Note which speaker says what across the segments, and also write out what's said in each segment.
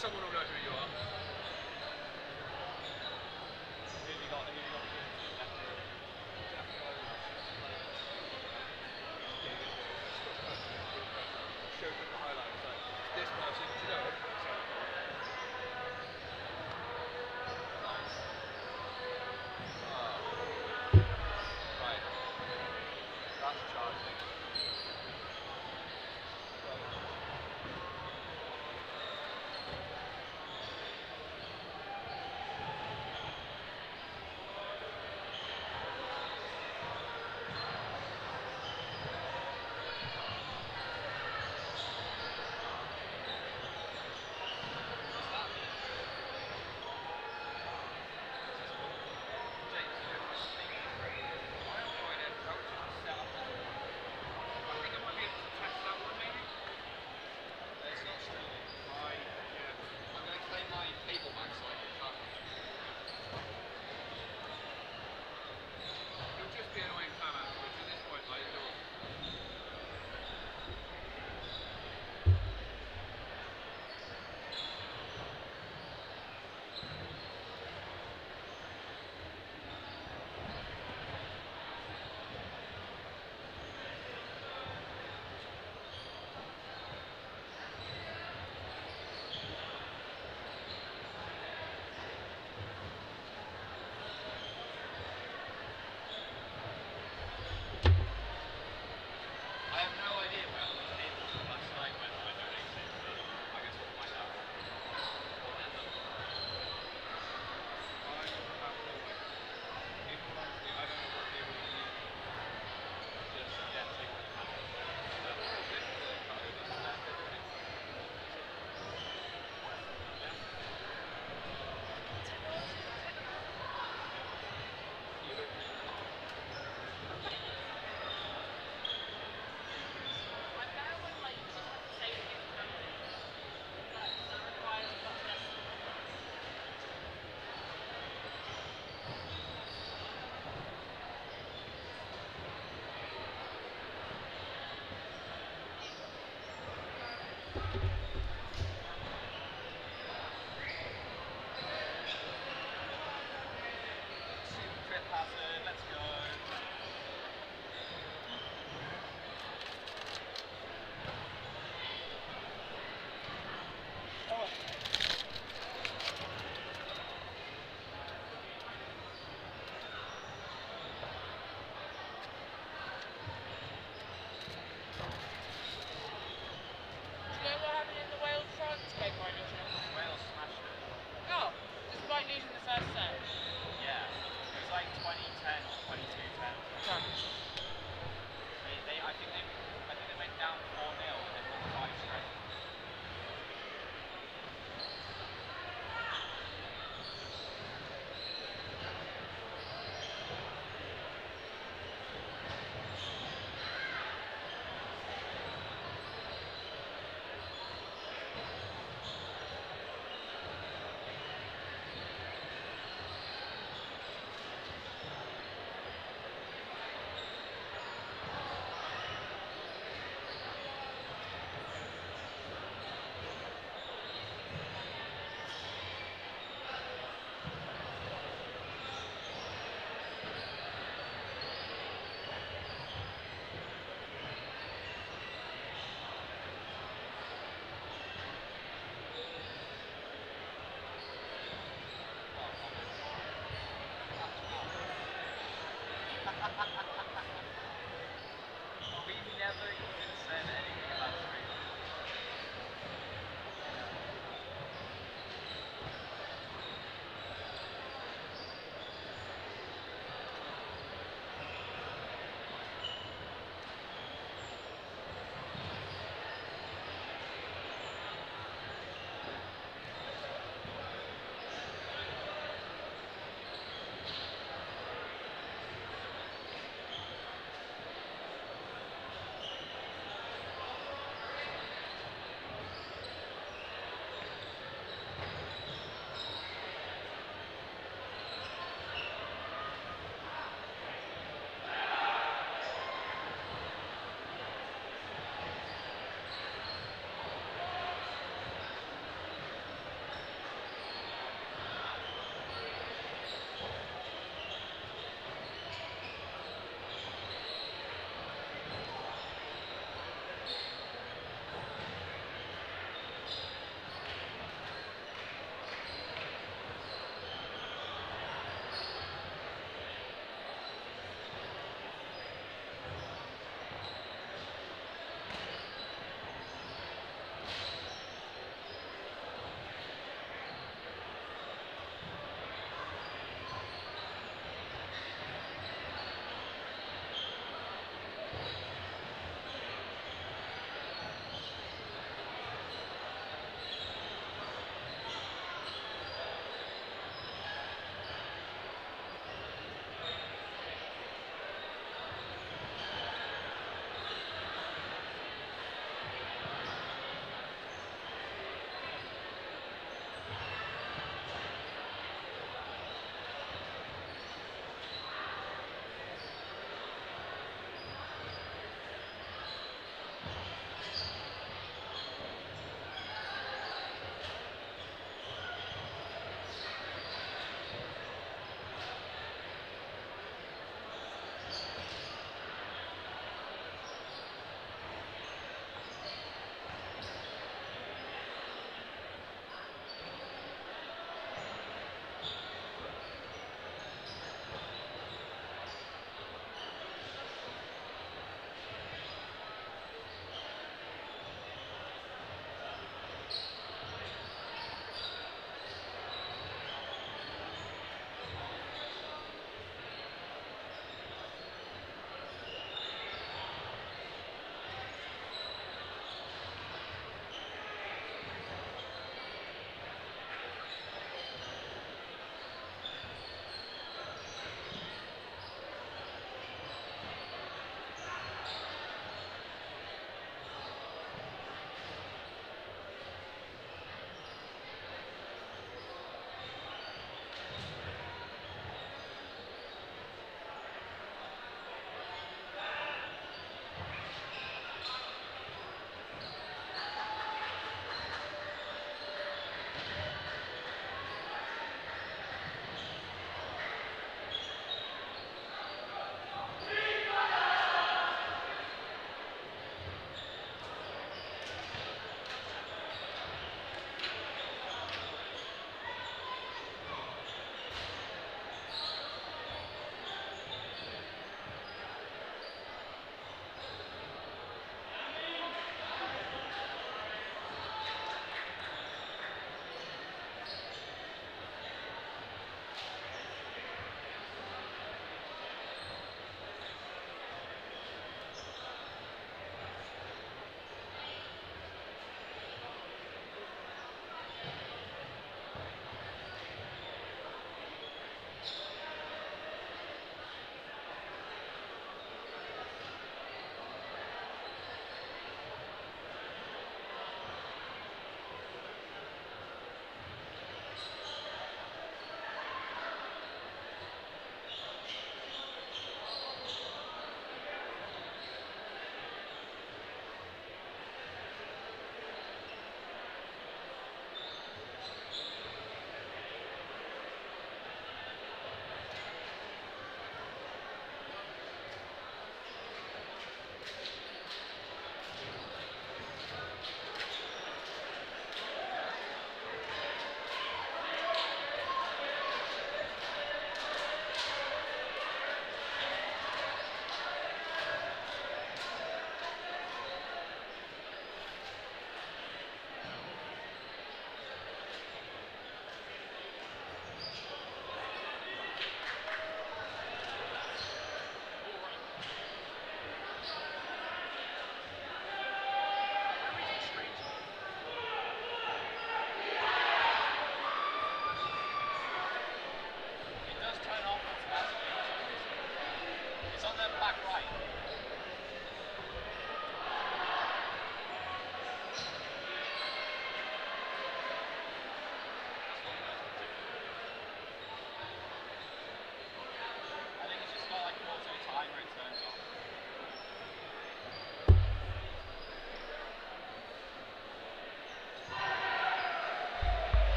Speaker 1: someone will know who you are. Show them the highlights. Like, this person, do you know him? Right. That's charging.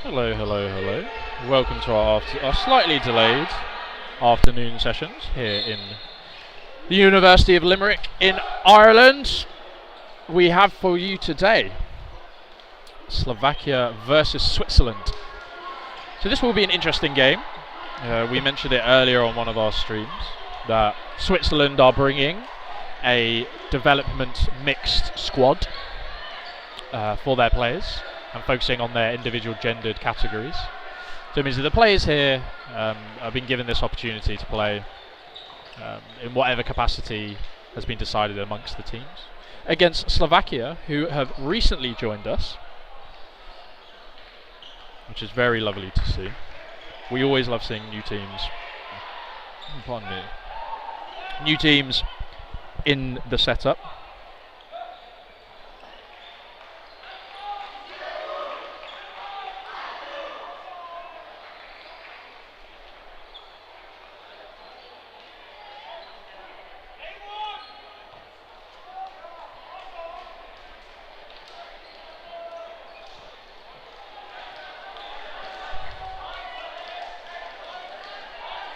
Speaker 2: Hello, hello, hello. Welcome to our slightly delayed afternoon sessions here in the University of Limerick in Ireland. We have for you today Slovakia versus Switzerland. So this will be an interesting game. We mentioned it earlier on one of our streams that Switzerland are bringing a development mixed squad for their players and focusing on their individual gendered categories. So it means that the players here have been given this opportunity to play in whatever capacity has been decided amongst the teams against Slovakia, who have recently joined us, which is very lovely to see. We always love seeing new teams. Pardon me. New teams in the setup.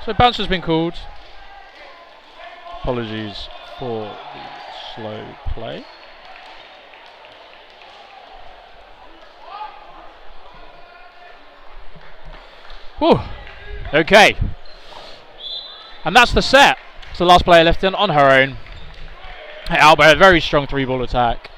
Speaker 2: So bounce has been called. Apologies for the slow play. Whew. Okay. And that's the set. It's the last player left in on her own. Albert, a very strong 3-ball attack.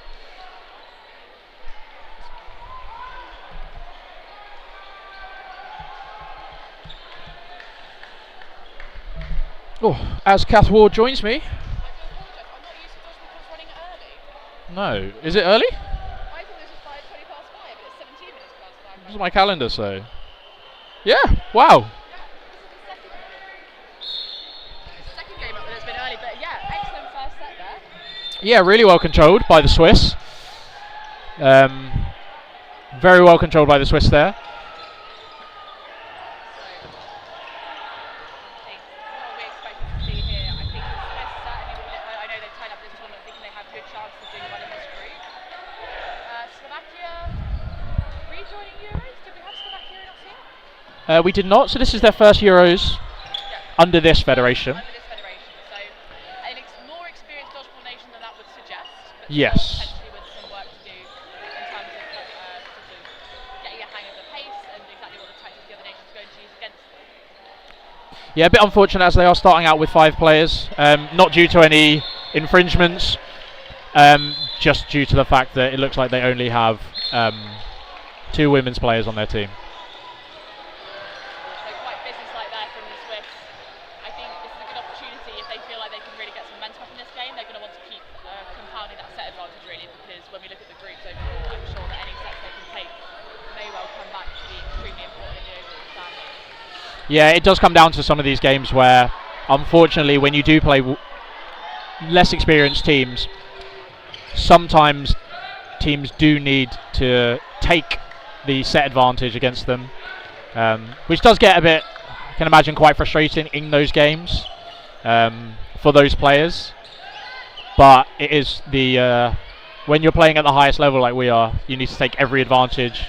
Speaker 2: Oh, as Kath Ward joins me. No, is it early?
Speaker 3: I thought this was 5:20 past 5, but it's 17 minutes past 5.
Speaker 2: What does my calendar say? Yeah, wow.
Speaker 3: It's the second game up that it's been early, but yeah, excellent first set there.
Speaker 2: Yeah, really well controlled by the Swiss. Very well controlled by the Swiss there. We did not, so this is their first Euros under this federation.
Speaker 3: Under this federation, so an more experienced dodgeball nation than that would suggest. But
Speaker 2: yes.
Speaker 3: Potentially with some work to do in terms of getting a hang of the pace and exactly what the tactics the other nation's going to use against them.
Speaker 2: Yeah, a bit unfortunate as they are starting out with 5 players, not due to any infringements, just due to the fact that it looks like they only have 2 women's players on their team. Yeah, it does come down to some of these games where, unfortunately, when you do play less experienced teams, sometimes teams do need to take the set advantage against them, which does get a bit, I can imagine, quite frustrating in those games for those players. But it is when you're playing at the highest level like we are, you need to take every advantage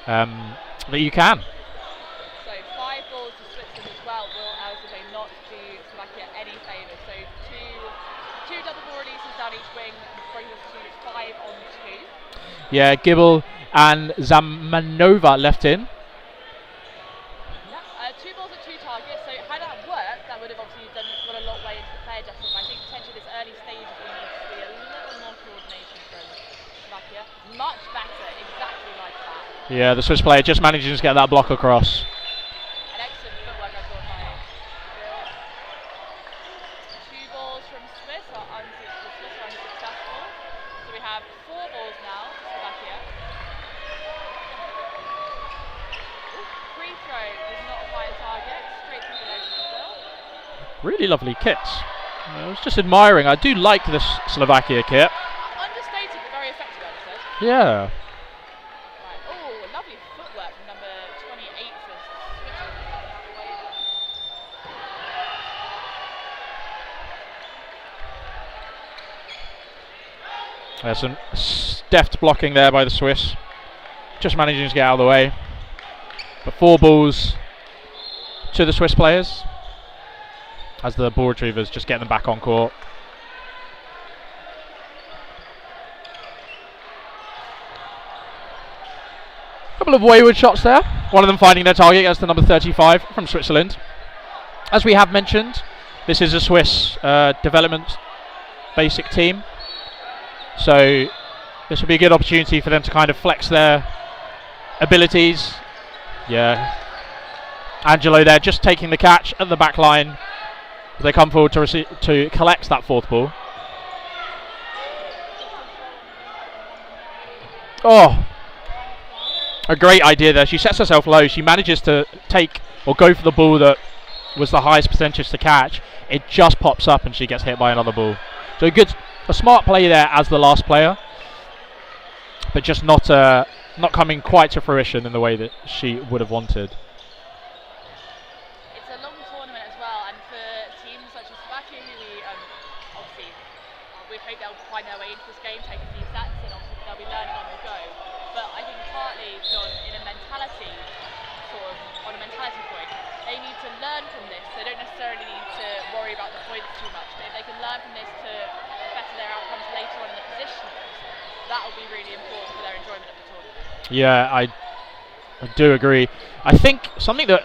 Speaker 2: that you can. Yeah, Gibble and Zamanova left in.
Speaker 3: Yeah, 2 balls at 2 targets, so had that worked, that would have obviously gone a lot way into the play adjustment, but I think potentially this early stage we need to see a little more coordination from Slovakia. Much better, exactly like that.
Speaker 2: Yeah, the Swiss player just managing to get that block across.
Speaker 3: An excellent footwork, I thought, by Bill. 2 balls from Swiss are unsuccessful, so we have 4 balls now.
Speaker 2: Really lovely kits. I was just admiring. I do like this Slovakia kit.
Speaker 3: Understated, but very effective, I would say.
Speaker 2: Yeah.
Speaker 3: Right. Oh, lovely footwork from number 28 for
Speaker 2: There's some deft blocking there by the Swiss. Just managing to get out of the way. But 4 balls to the Swiss players as the ball retrievers just get them back on court. Couple of wayward shots there. One of them finding their target. That's the number 35 from Switzerland. As we have mentioned, this is a Swiss development basic team. So this will be a good opportunity for them to kind of flex their abilities. Yeah. Angelo there just taking the catch at the back line. They come forward to collect that 4th ball. Oh, a great idea there. She sets herself low. She manages to take or go for the ball that was the highest percentage to catch. It just pops up and she gets hit by another ball. So a smart play there as the last player, but just not coming quite to fruition in the way that she would have wanted.
Speaker 3: It's a long tournament as well, and for teams such as Slovakia, who we obviously we hope they'll find their way into this game, take a few sets, and obviously they'll be learning on the go. But I think partly, John, on a mentality point, they need to learn from this. They don't necessarily need to worry about the points too much, but if they can learn from this to better their outcomes later on in the positions, that will be really important for their enjoyment of the tournament.
Speaker 2: Yeah, I do agree. I think something that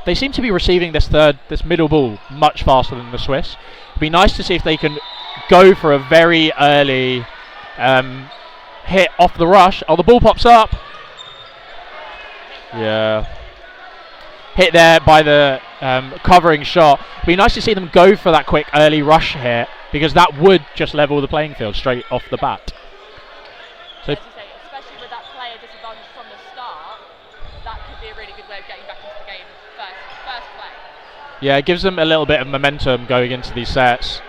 Speaker 2: they seem to be receiving this middle ball much faster than the Swiss. It'd be nice to see if they can go for a very early hit off the rush. Oh, the ball pops up. Yeah. Hit there by the covering shot. It'd be nice to see them go for that quick early rush hit, because that would just level the playing field straight off the bat. So,
Speaker 3: as you say, especially with that player disadvantage from the start, that could be a really good way of getting back into the game first play.
Speaker 2: Yeah, it gives them a little bit of momentum going into these sets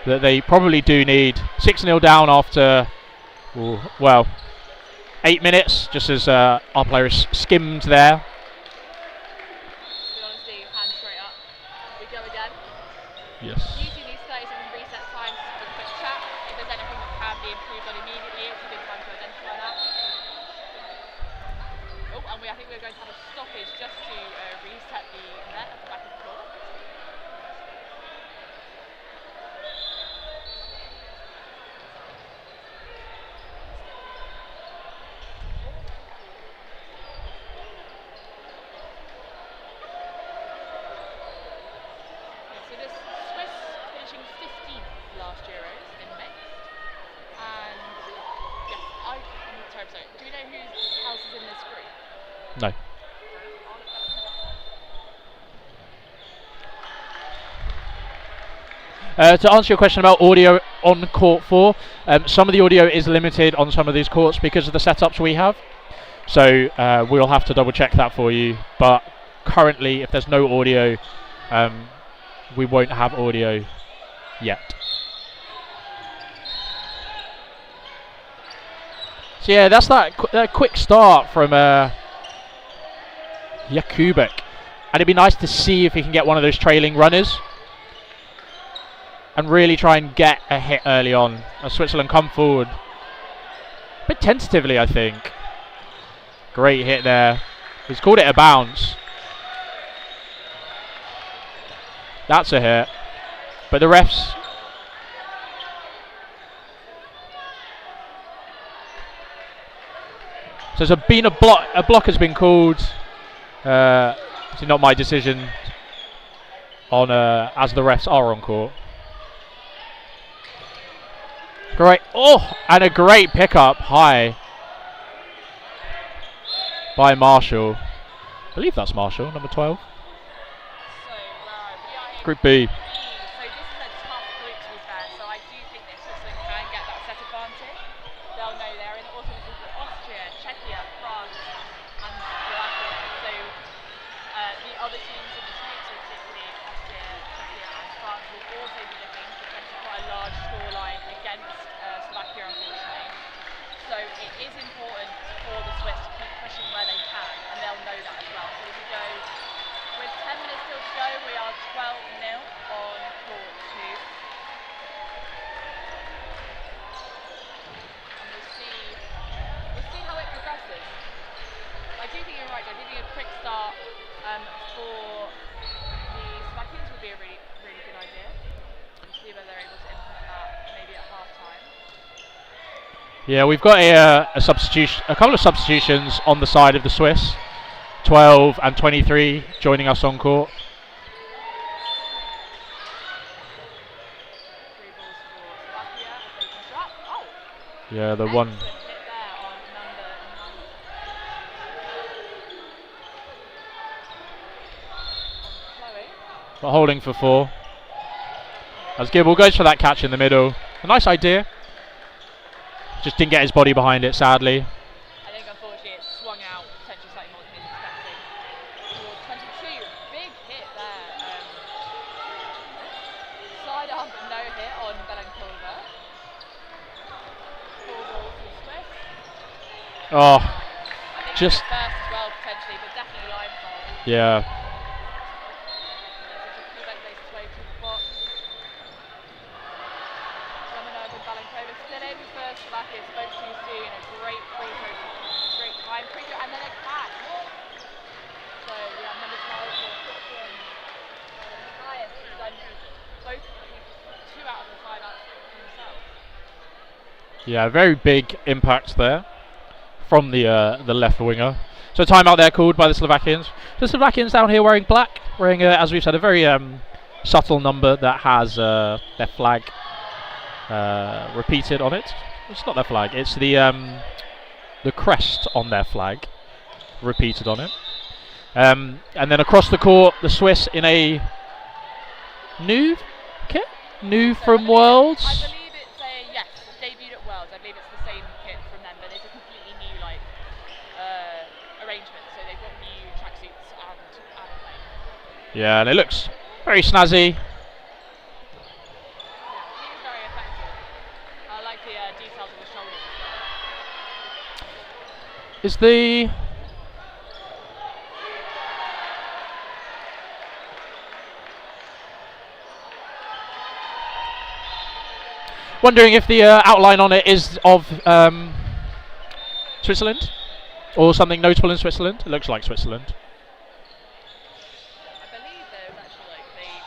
Speaker 2: that they probably do need. 6-0 down after, 8 minutes, just as our player skimmed there. Yes.
Speaker 3: Using these 30-second reset times for a quick chat. If there's anything that can be improved on immediately, it's a good time to identify that. Oh, and I think we're going to have a stoppage just to reset the net at the back of the court. So this Swiss finishing 15th last Euros in mixed, and yes, I'm sorry. Do we know whose house is in this group?
Speaker 2: No. To answer your question about audio on court 4, some of the audio is limited on some of these courts because of the setups we have. So we'll have to double check that for you. But currently, if there's no audio, we won't have audio yet. So yeah, that's that quick start from Jakubek. And it'd be nice to see if he can get one of those trailing runners and really try and get a hit early on as Switzerland come forward. A bit tentatively, I think. Great hit there. He's called it a bounce. That's a hit. But the refs... So there's been a block has been called. It's not my decision on as the refs are on court. Great. Oh, and a great pickup high by Marshall. I believe that's Marshall, number 12.
Speaker 3: So, we are in
Speaker 2: Group B.
Speaker 3: So this is a tough group to be fair, so I do think that Switzerland can get that set advantage. They'll know they're in also the group of Austria, Czechia, France and Slovakia. So the other teams in the group, so particularly Austria, Czechia and France, will also be looking for potentially quite a large scoreline against Slovakia, unfortunately. So it is important for the Swiss to keep pushing where they can, and they'll know that as well. So if we go with 10 minutes still to go, we are 12-0 on court 2. And we'll see how it progresses. I do think you're right, I think
Speaker 2: Yeah, we've got a substitution, a couple of substitutions on the side of the Swiss. 12 and 23 joining us on court.
Speaker 3: 3 balls for Slovakia as they construct. Oh,
Speaker 2: Yeah, the one.
Speaker 3: excellent hit there on number 9. On Chloe.
Speaker 2: But holding for 4. As Gibble goes for that catch in the middle. A nice idea. Just didn't get his body behind it, sadly.
Speaker 3: I think unfortunately it swung out potentially slightly more than he was expecting. Towards 22, big hit there. Side up, no hit on Belankova. 4 balls for the Swiss.
Speaker 2: Oh,
Speaker 3: I think
Speaker 2: just
Speaker 3: first as well potentially, but definitely line foul.
Speaker 2: yeah.
Speaker 3: Kubek makes his way to the box. Romanov and Balankova still in for Slovakia. Spoke too soon. A great free throw, great time free throw, and then a catch. So we have number 12 for Switzerland. Matthias has done both 2 out of the 5 outs himself.
Speaker 2: Yeah, very big impact there from the left winger. So timeout there called by the Slovakians. The Slovakians down here wearing black, wearing as we've said, a very subtle number that has their flag repeated on it. It's not their flag; it's the crest on their flag repeated on it. And then across the court, the Swiss in a new kit, new from Worlds.
Speaker 3: I believe it's yes, it debuted at Worlds. I believe it's the same kit from them, but it's a completely new arrangement. So they've got new tracksuits and play.
Speaker 2: Yeah, and it looks very snazzy.
Speaker 3: Yeah, he was very effective. I like the details of the shoulders as well.
Speaker 2: Is the wondering if the outline on it is of Switzerland or something notable in Switzerland? It looks like Switzerland.
Speaker 3: I believe there's actually they've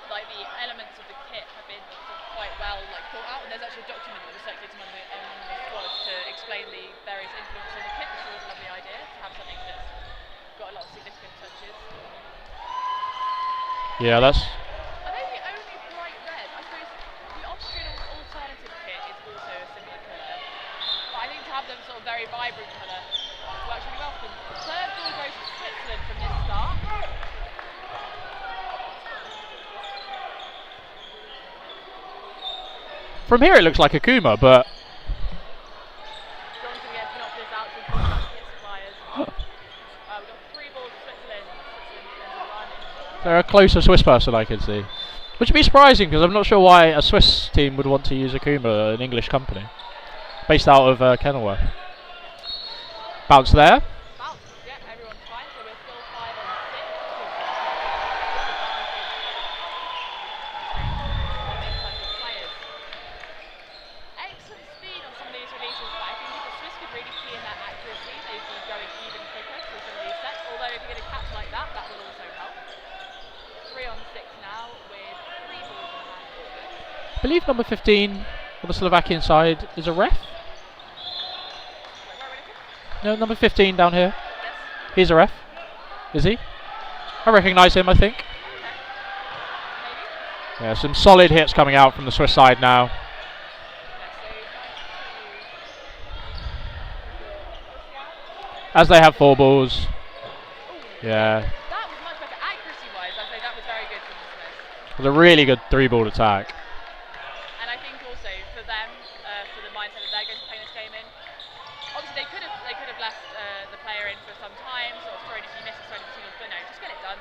Speaker 3: done the elements of the kit have been quite well thought out, and there's actually a document that was circulated among the squad to explain the various influences of the kit, which was a lovely idea to have something that's got a lot of significant touches.
Speaker 2: Yeah, that's
Speaker 3: Are they the only bright red? I suppose the Austrian alternative kit is also a similar colour, but I think to have them sort of very vibrant colour works really well for them. The third ball goes to Switzerland from this start.
Speaker 2: from here. It looks like Akuma, but
Speaker 3: Johnson again put this out to his suppliers. We've got 3 balls to Switzerland. Switzerland then to run.
Speaker 2: they're a closer Swiss person I can see, which would be surprising because I'm not sure why a Swiss team would want to use Akuma, an English company based out of Kenilworth. Bounce there.
Speaker 3: Bounce. Yeah, everyone's fine. So we're still 5 on 6. Players. Excellent speed on some of these releases, but I think if the Swiss could really key in that accuracy, they'd be going even quicker through some of these sets. Although if you get a catch like that, that will also help. 3 on 6 now with 3 balls in the hand.
Speaker 2: I believe number 15 on the Slovakian side is a ref. No, number 15 down here.
Speaker 3: Yes.
Speaker 2: He's a ref. Is he? I recognise him, I think.
Speaker 3: Okay. Maybe.
Speaker 2: Yeah, some solid hits coming out from the Swiss side now.
Speaker 3: Yeah, so
Speaker 2: As they have 4 balls.
Speaker 3: Ooh,
Speaker 2: Yeah.
Speaker 3: that was much better accuracy-wise. I'd say that was very good from the Swiss.
Speaker 2: It was a really good 3-ball attack.
Speaker 3: And I think also for them, for the mindset that they're going to play this game in, obviously they could have left the player in for some time, sort of thrown a few misses, thrown a few singles, but no, just get it done.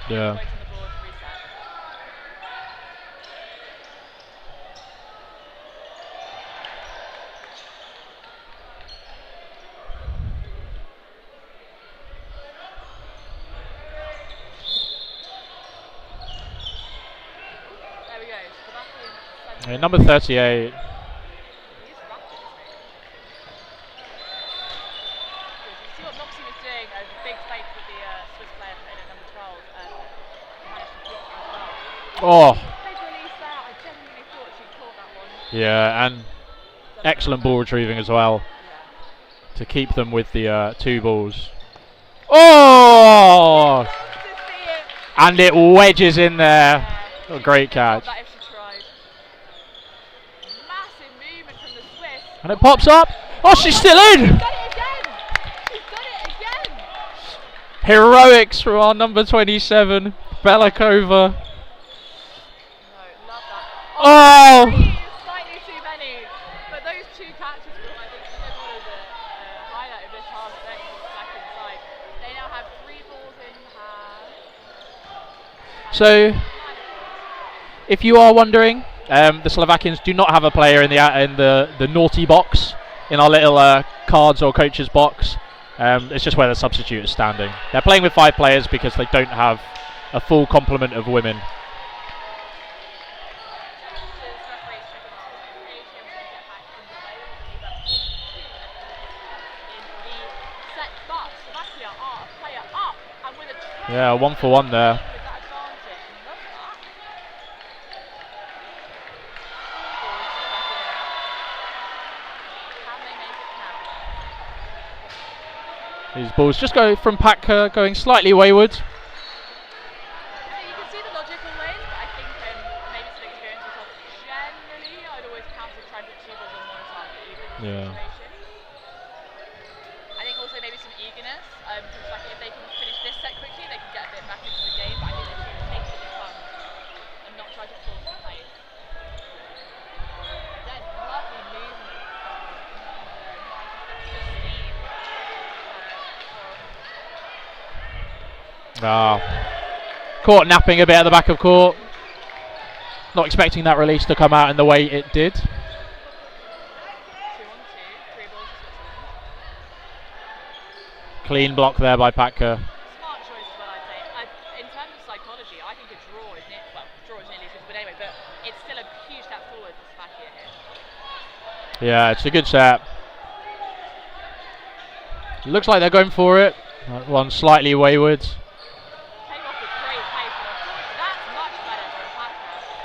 Speaker 2: Yeah.
Speaker 3: Points on the board, reset. There we go. Slovakian
Speaker 2: Yeah, number 38.
Speaker 3: He's rapid, isn't he? Good. You see what Moxie was doing over big space with the Swiss player playing at number 12 and managed to block as well.
Speaker 2: Oh,
Speaker 3: Big release there. I genuinely thought she caught that one.
Speaker 2: yeah, and excellent ball retrieving as well
Speaker 3: Yeah.
Speaker 2: to keep them with the 2 balls. Oh!
Speaker 3: Love to see it.
Speaker 2: And it wedges in there.
Speaker 3: Yeah.
Speaker 2: A great
Speaker 3: Got
Speaker 2: catch.
Speaker 3: that if she tried. Massive movement from the Swiss.
Speaker 2: And it pops up. Oh, she's still
Speaker 3: She's
Speaker 2: in!
Speaker 3: done it again. She's done it again.
Speaker 2: Heroics from our number 27, Belikova.
Speaker 3: No, love that.
Speaker 2: Oh!
Speaker 3: Three is slightly too many. But those 2 catches were, I think, what is it? Highlight of this half section back inside. They now have 3 balls in hand.
Speaker 2: So, if you are wondering, the Slovakians do not have a player in the naughty box in our little cards or coaches box. It's just where the substitute is standing. They're playing with 5 players because they don't have a full complement of women. Yeah, 1 for 1 there. These balls just go from Patka, going slightly wayward.
Speaker 3: You can see the logical ways, but I think maybe some experience yourself. Generally, I'd always count to try and put 2 balls on 1 target, even in this situation. I think also maybe some eagerness, because like if they can finish this set quickly, they can get a bit back into the game. But I think they should take it in fun and not try to force the pace. Again, lovely movement from
Speaker 2: Caught napping a bit at the back of court. Not expecting that release to come out in the way it did.
Speaker 3: 2 on 2, 3 balls to Switzerland.
Speaker 2: Clean block there by Patka.
Speaker 3: Smart choice as well, I'd say. In terms of psychology, I think a draw is nearly as good, but anyway, but it's still a huge step forward for Slovakia here.
Speaker 2: Yeah, it's a good set. Looks like they're going for it. That one slightly wayward.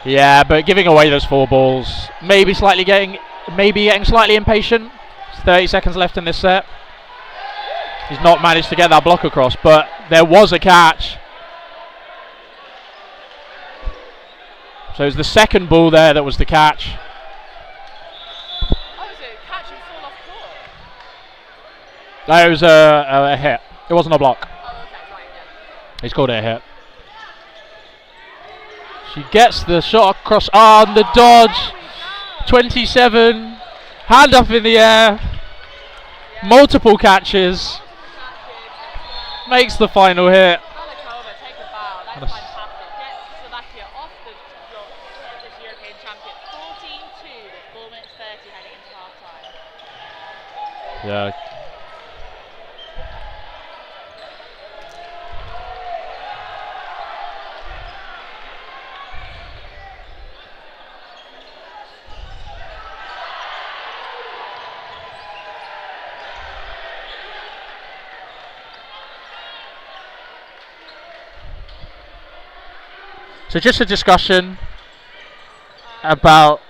Speaker 2: Yeah, but giving away those 4 balls, maybe getting slightly impatient. There's 30 seconds left in this set. He's not managed to get that block across, but there was a catch. So it was the second ball there that was the catch.
Speaker 3: Oh, was it a catch and fall off court?
Speaker 2: No, it was a hit. It wasn't a block.
Speaker 3: Oh, okay, right, yeah.
Speaker 2: He's called it a hit. She gets the shot across. And the dodge. 27. Hand up in the air.
Speaker 3: Yeah.
Speaker 2: Multiple catches. Makes the final hit.
Speaker 3: Belikova, take a bow. That's fantastic. Gets Slovakia off the block as this European champion. 14-2 with 4 minutes 30 heading into half time.
Speaker 2: Yeah. So just a discussion about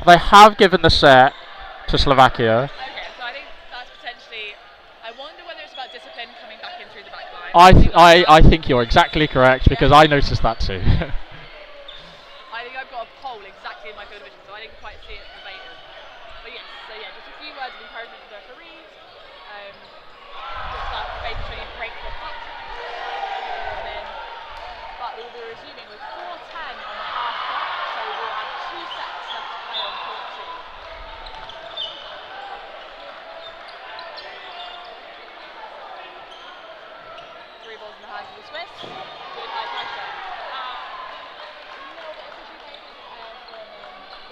Speaker 2: they have given the set to Slovakia.
Speaker 3: Okay, so I think that's potentially. I wonder whether it's about discipline coming back in through the back line.
Speaker 2: I think you're exactly correct because I noticed that too.
Speaker 3: I think I've got a poll exactly in my field of vision, so I didn't quite see it verbatim. But yes, so yeah, just a few words of encouragement to the referees. Just that making sure you break the puck. But we'll be resuming with 4:10 on the half clock, so we'll have 2 sets left to play on court 2. 3 balls in the hands of the Swiss. Good high pressure. A little bit of pushing maybe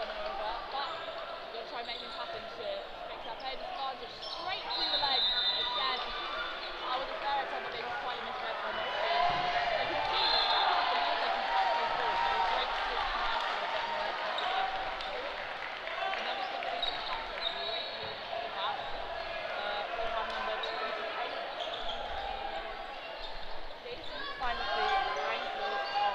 Speaker 3: from over, but we're going to try and make things happen to fix that play disadvantage straight through the legs again. I was a fair attempt, but they quite misread from this game. You can see the more they can touch these balls, so it's great to see it come out with a bit more effort against the back. Another good release from Patka, great move over that. We have number 28. Jason finds the ankles of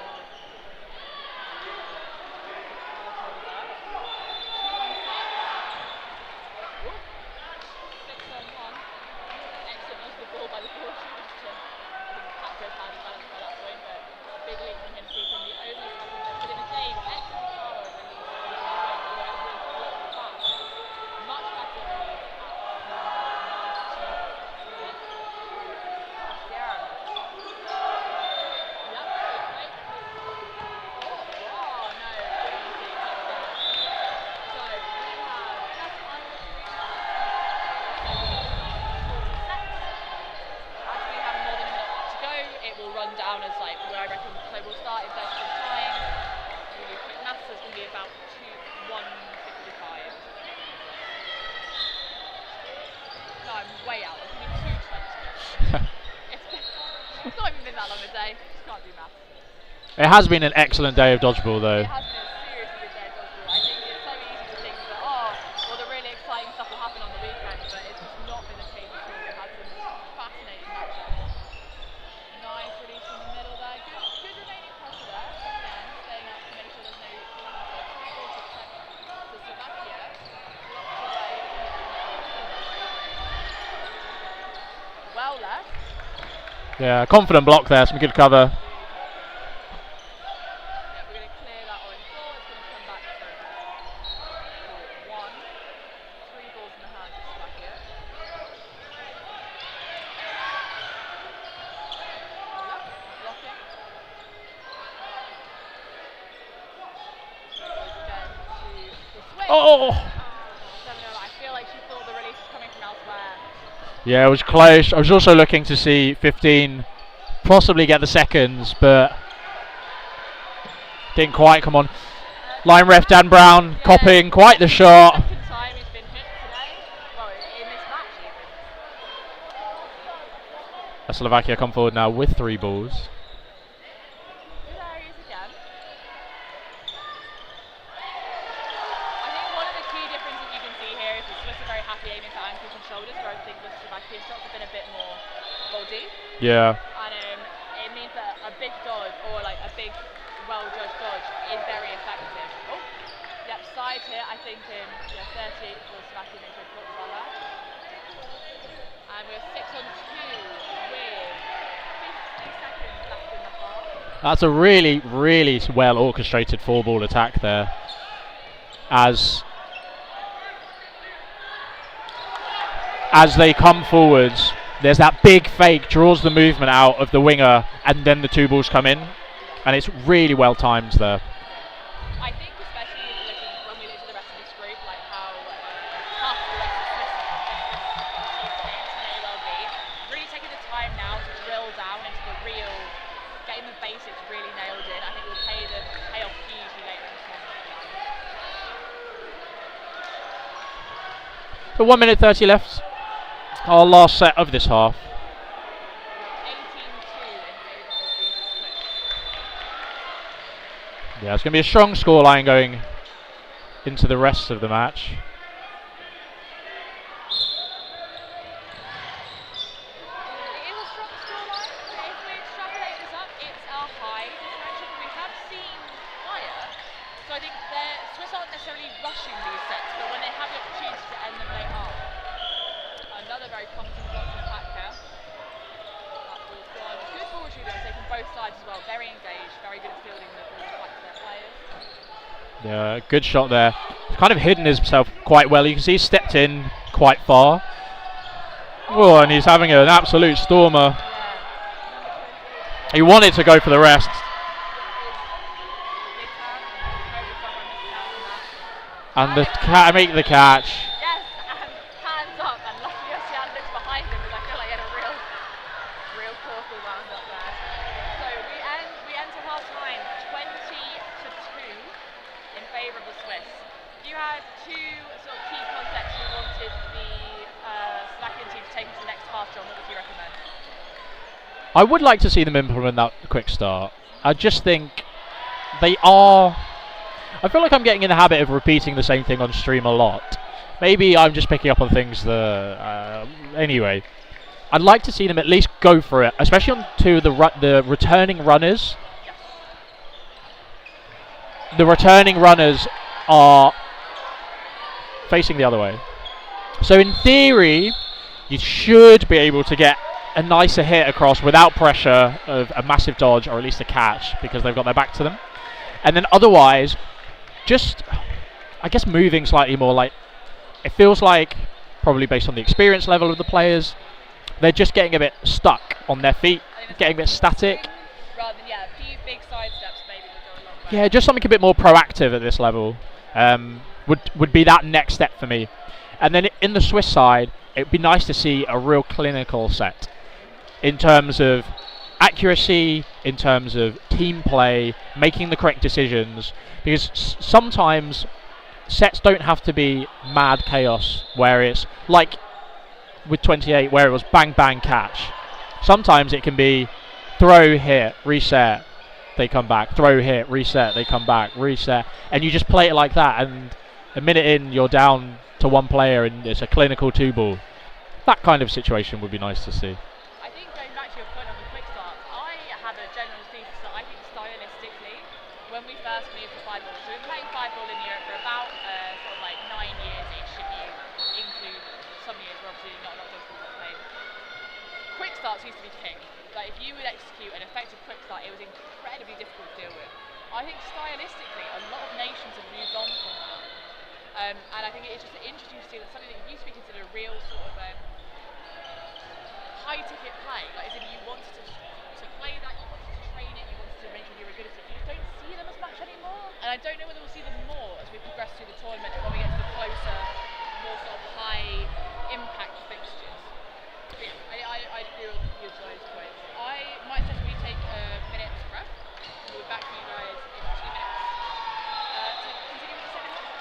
Speaker 3: run down as like where I reckon. So we'll start in vertical time. We'll do quick maths. So it's going to be about 1:55. No, I'm way out. It's going to be 2:20. It's not even been that long a day. Just can't do maths.
Speaker 2: It has been an excellent day of dodgeball, though.
Speaker 3: It has been a seriously good day of dodgeball. I think it's so easy to think that, well, the really exciting stuff will happen on the weekend, but it's just not been the case at all. We've had some fascinating matchups. Nice release in the middle there. Good remaining pressure there. Again, staying up to make sure there's no counter. 3 goals to Slovakia. Blocked away. Well left.
Speaker 2: Yeah, confident block there, some good cover. Oh!
Speaker 3: I feel like she thought the release was coming from elsewhere.
Speaker 2: Yeah, it was close. I was also looking to see 15 possibly get the seconds, but didn't quite come on. Line ref Dan Brown copying quite the shot.
Speaker 3: Second time he's been hit today. Well, in this match even.
Speaker 2: Slovakia come forward now with 3 balls.
Speaker 3: Good areas again. I think one of the key differences you can see here is the Swiss are very happy aiming for ankles and shoulders, where I think the Slovakian shots have been a bit more body.
Speaker 2: Yeah.
Speaker 3: And it means that a big dodge, or like a big, well-judged dodge, is very effective. Oh, yep, side here, I think in 30 for Slovakia, make sure to look for that. And we're 6 on 2 with 50 seconds left in the half.
Speaker 2: That's a really, really well orchestrated 4-ball attack there. As they come forwards, there's that big fake, draws the movement out of the winger, and then the 2 balls come in. And it's really well timed there.
Speaker 3: I think especially when we look at the rest of this group, like how tough the rest of Swiss games may well be. Really taking the time now to drill down into the real, getting the basics really nailed in. I think will pay off hugely later in the tournament.
Speaker 2: So 1 minute 30 left. Our last set of this half.
Speaker 3: 18-2 in favour of the Swiss.
Speaker 2: Yeah, it's going to be a strong scoreline going into the rest of the match.
Speaker 3: It is a strong scoreline. If we extrapolate this up, it's our high differential. We have seen higher. So I think the Swiss aren't necessarily rushing these sets, but when they have the opportunity to end them, they are. Another very promising block from Patka. That ball's gone. Good ball shooting, taking both sides as well. Very engaged, very good at fielding the ball back to their players.
Speaker 2: Yeah, good shot there. He's kind of hidden himself quite well. You can see he's stepped in quite far. Oh, and he's having an absolute stormer.
Speaker 3: Yeah.
Speaker 2: He wanted to go for the rest. And the make the catch.
Speaker 3: Yes, and hands up, and luckily Ocean looks behind him because I feel like he had a real portal wound up there. So we enter half time 20-2 in favour of the Swiss. You had 2 sort of key concepts you wanted the Slovakian team to take into the next half, John. What would you recommend?
Speaker 2: I would like to see them implement that quick start. I just think they are. I feel like I'm getting in the habit of repeating the same thing on stream a lot. Maybe I'm just picking up on things that. Anyway, I'd like to see them at least go for it, especially on the returning runners. The returning runners are facing the other way. So in theory, you should be able to get a nicer hit across without pressure of a massive dodge or at least a catch because they've got their back to them. And then otherwise, just, I guess, moving slightly more. Like, it feels like, probably based on the experience level of the players, they're just getting a bit stuck on their feet, getting a bit static.
Speaker 3: Rather than, a few big side steps maybe would go a long way.
Speaker 2: Yeah, just something a bit more proactive at this level would be that next step for me. And then in the Swiss side, it would be nice to see a real clinical set in terms of accuracy, in terms of team play, making the correct decisions, because sometimes sets don't have to be mad chaos where it's like with 28 where it was bang bang catch. Sometimes it can be throw, hit, reset, they come back, throw, hit, reset, they come back, reset, and you just play it like that, and a minute in you're down to one player and it's a clinical 2-ball. That kind of situation would be nice to see.
Speaker 3: I think going back to your point on the quick start, I have a general thesis that I think stylistically, when we first moved to 5-ball, so we've been playing 5-ball in Europe for about sort of like 9 years-ish if you include some years where obviously not a lot of those schools are playing. Quick starts used to be king. Like if you would execute an effective quick start, it was incredibly difficult to deal with. I think stylistically, a lot of nations have moved on from that. And I think it's just interesting to see that something that used to be considered a real sort of high ticket play, like as if you wanted to play that, you wanted to train it, you wanted to make sure you were good at it, you just don't see them as much anymore. And I don't know whether we'll see them more as we progress through the tournament when we get to the closer, more sort of high impact fixtures. But yeah, I agree with your guys' points. I might suggest we take a minute's breath. We'll be back to you guys in 2 minutes to continue with the second half.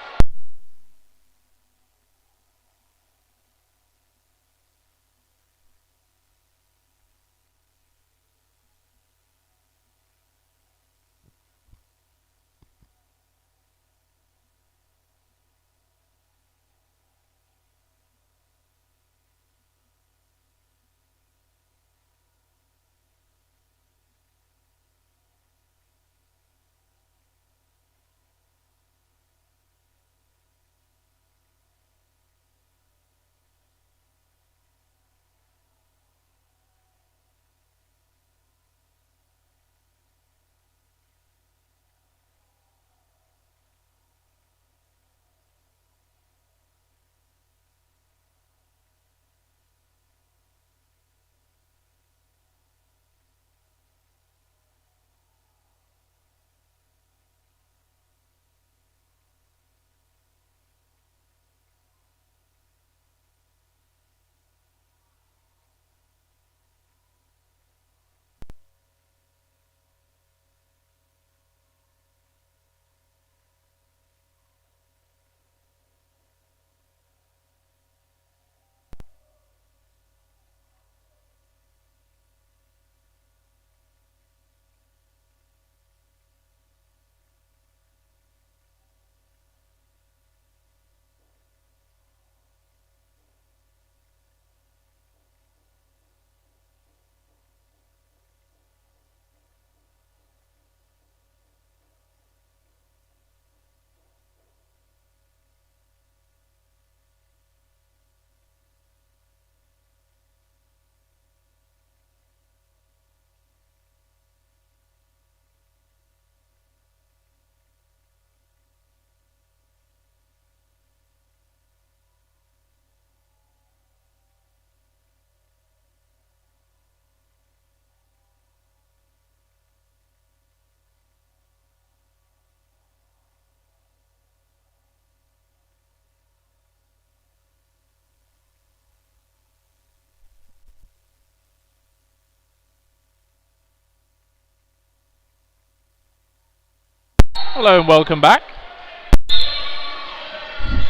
Speaker 2: Hello and welcome back.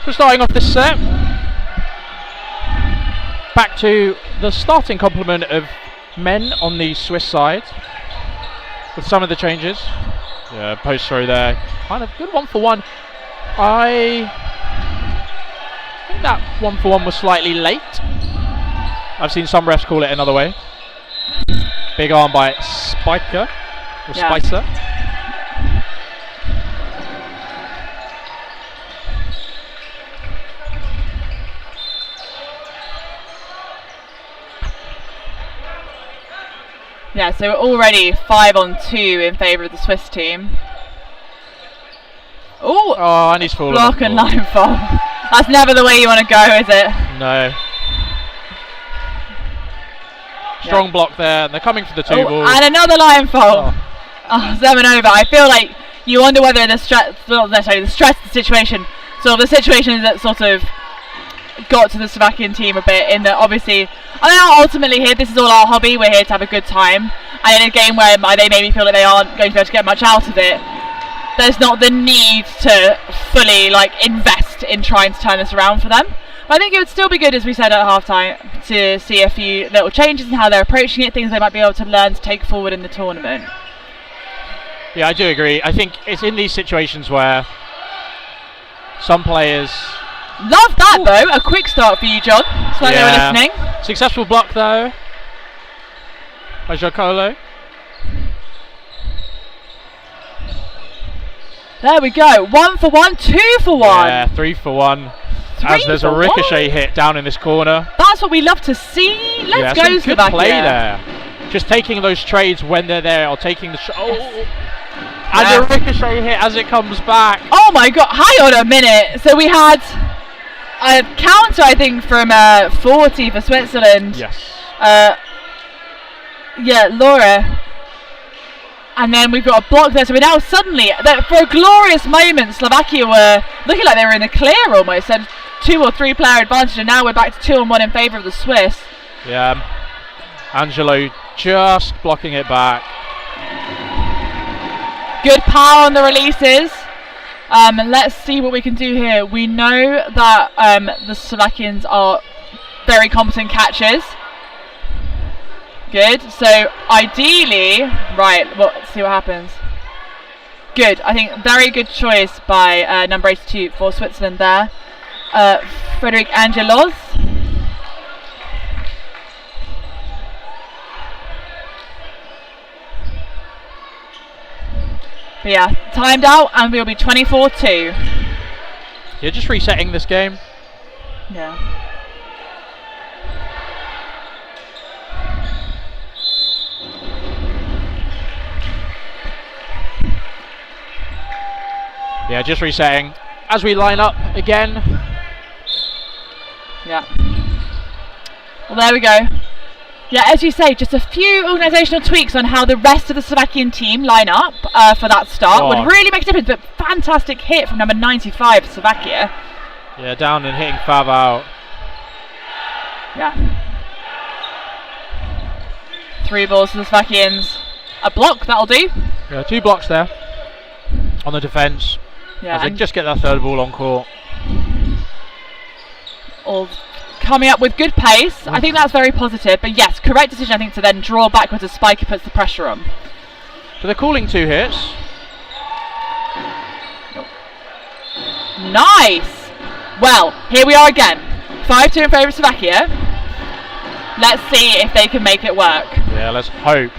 Speaker 2: So starting off this set, back to the starting complement of men on the Swiss side with some of the changes. Yeah, post throw there, kind of good 1-for-1. I think that 1-for-1 was slightly late. I've seen some refs call it another way. Big arm by Spiker or Spicer.
Speaker 3: Yeah, so we're already 5-on-2 in favour of the Swiss team. Ooh!
Speaker 2: Oh, and he's fallen.
Speaker 3: Block and line fall. That's never the way you want to go, is it?
Speaker 2: No. Strong block there, and they're coming for the 2-ball.
Speaker 3: And another line fall. Oh, 7 over. I feel like you wonder whether the stress of the situation, so the situation that sort of got to the Slovakian team a bit, in that obviously, I know ultimately here this is all our hobby, we're here to have a good time, and in a game where they maybe feel like they aren't going to be able to get much out of it, there's not the need to fully invest in trying to turn this around for them. But I think it would still be good, as we said at halftime, to see a few little changes in how they're approaching it, things they might be able to learn to take forward in the tournament.
Speaker 2: Yeah, I do agree. I think it's in these situations where some players...
Speaker 3: Love that, though. A quick start for you, John. So they were listening.
Speaker 2: Successful block, though, by Jocolo.
Speaker 3: There we go. 1 for 1, 2 for 1.
Speaker 2: Yeah, 3 for 1. As there's a ricochet hit down in this corner.
Speaker 3: That's what we love to see. Let's go,
Speaker 2: some
Speaker 3: Slovakia.
Speaker 2: good play there. Just taking those trades when they're there, or taking the and a ricochet hit as it comes back.
Speaker 3: Oh my god, hang on a minute. So we had a counter, I think, from 40 for Switzerland.
Speaker 2: Yes.
Speaker 3: Yeah, Laura. And then we've got a block there. So we're now suddenly, for a glorious moment, Slovakia were looking like they were in the clear almost. Had 2 or 3 player advantage, and now we're back to 2-1 in favour of the Swiss.
Speaker 2: Yeah. Angelo just blocking it back.
Speaker 3: Good power on the releases. Let's see what we can do here. We know that the Slovakians are very competent catchers. Good. So ideally, right, well, let's see what happens. Good. I think very good choice by number 82 for Switzerland there. Frederic Angelos. But yeah, timed out, and we'll be 24-2.
Speaker 2: You're just resetting this game.
Speaker 3: Yeah.
Speaker 2: Yeah, just resetting. As we line up again.
Speaker 3: Yeah. Well, there we go. Yeah, as you say, just a few organisational tweaks on how the rest of the Slovakian team line up for that start would really make a difference. But fantastic hit from number 95 for Slovakia.
Speaker 2: Yeah, down and hitting Fav out.
Speaker 3: Yeah. 3 balls to the Slovakians. A block, that'll do.
Speaker 2: Yeah, 2 blocks there on the defence.
Speaker 3: Yeah,
Speaker 2: as they just get that third ball on court.
Speaker 3: All coming up with good pace. I think that's very positive. But yes, correct decision, I think, to then draw backwards as Spiker puts the pressure on.
Speaker 2: So they're calling 2 hits.
Speaker 3: Nice! Well, here we are again. 5-2 in favour of Slovakia. Let's see if they can make it work.
Speaker 2: Yeah, let's hope.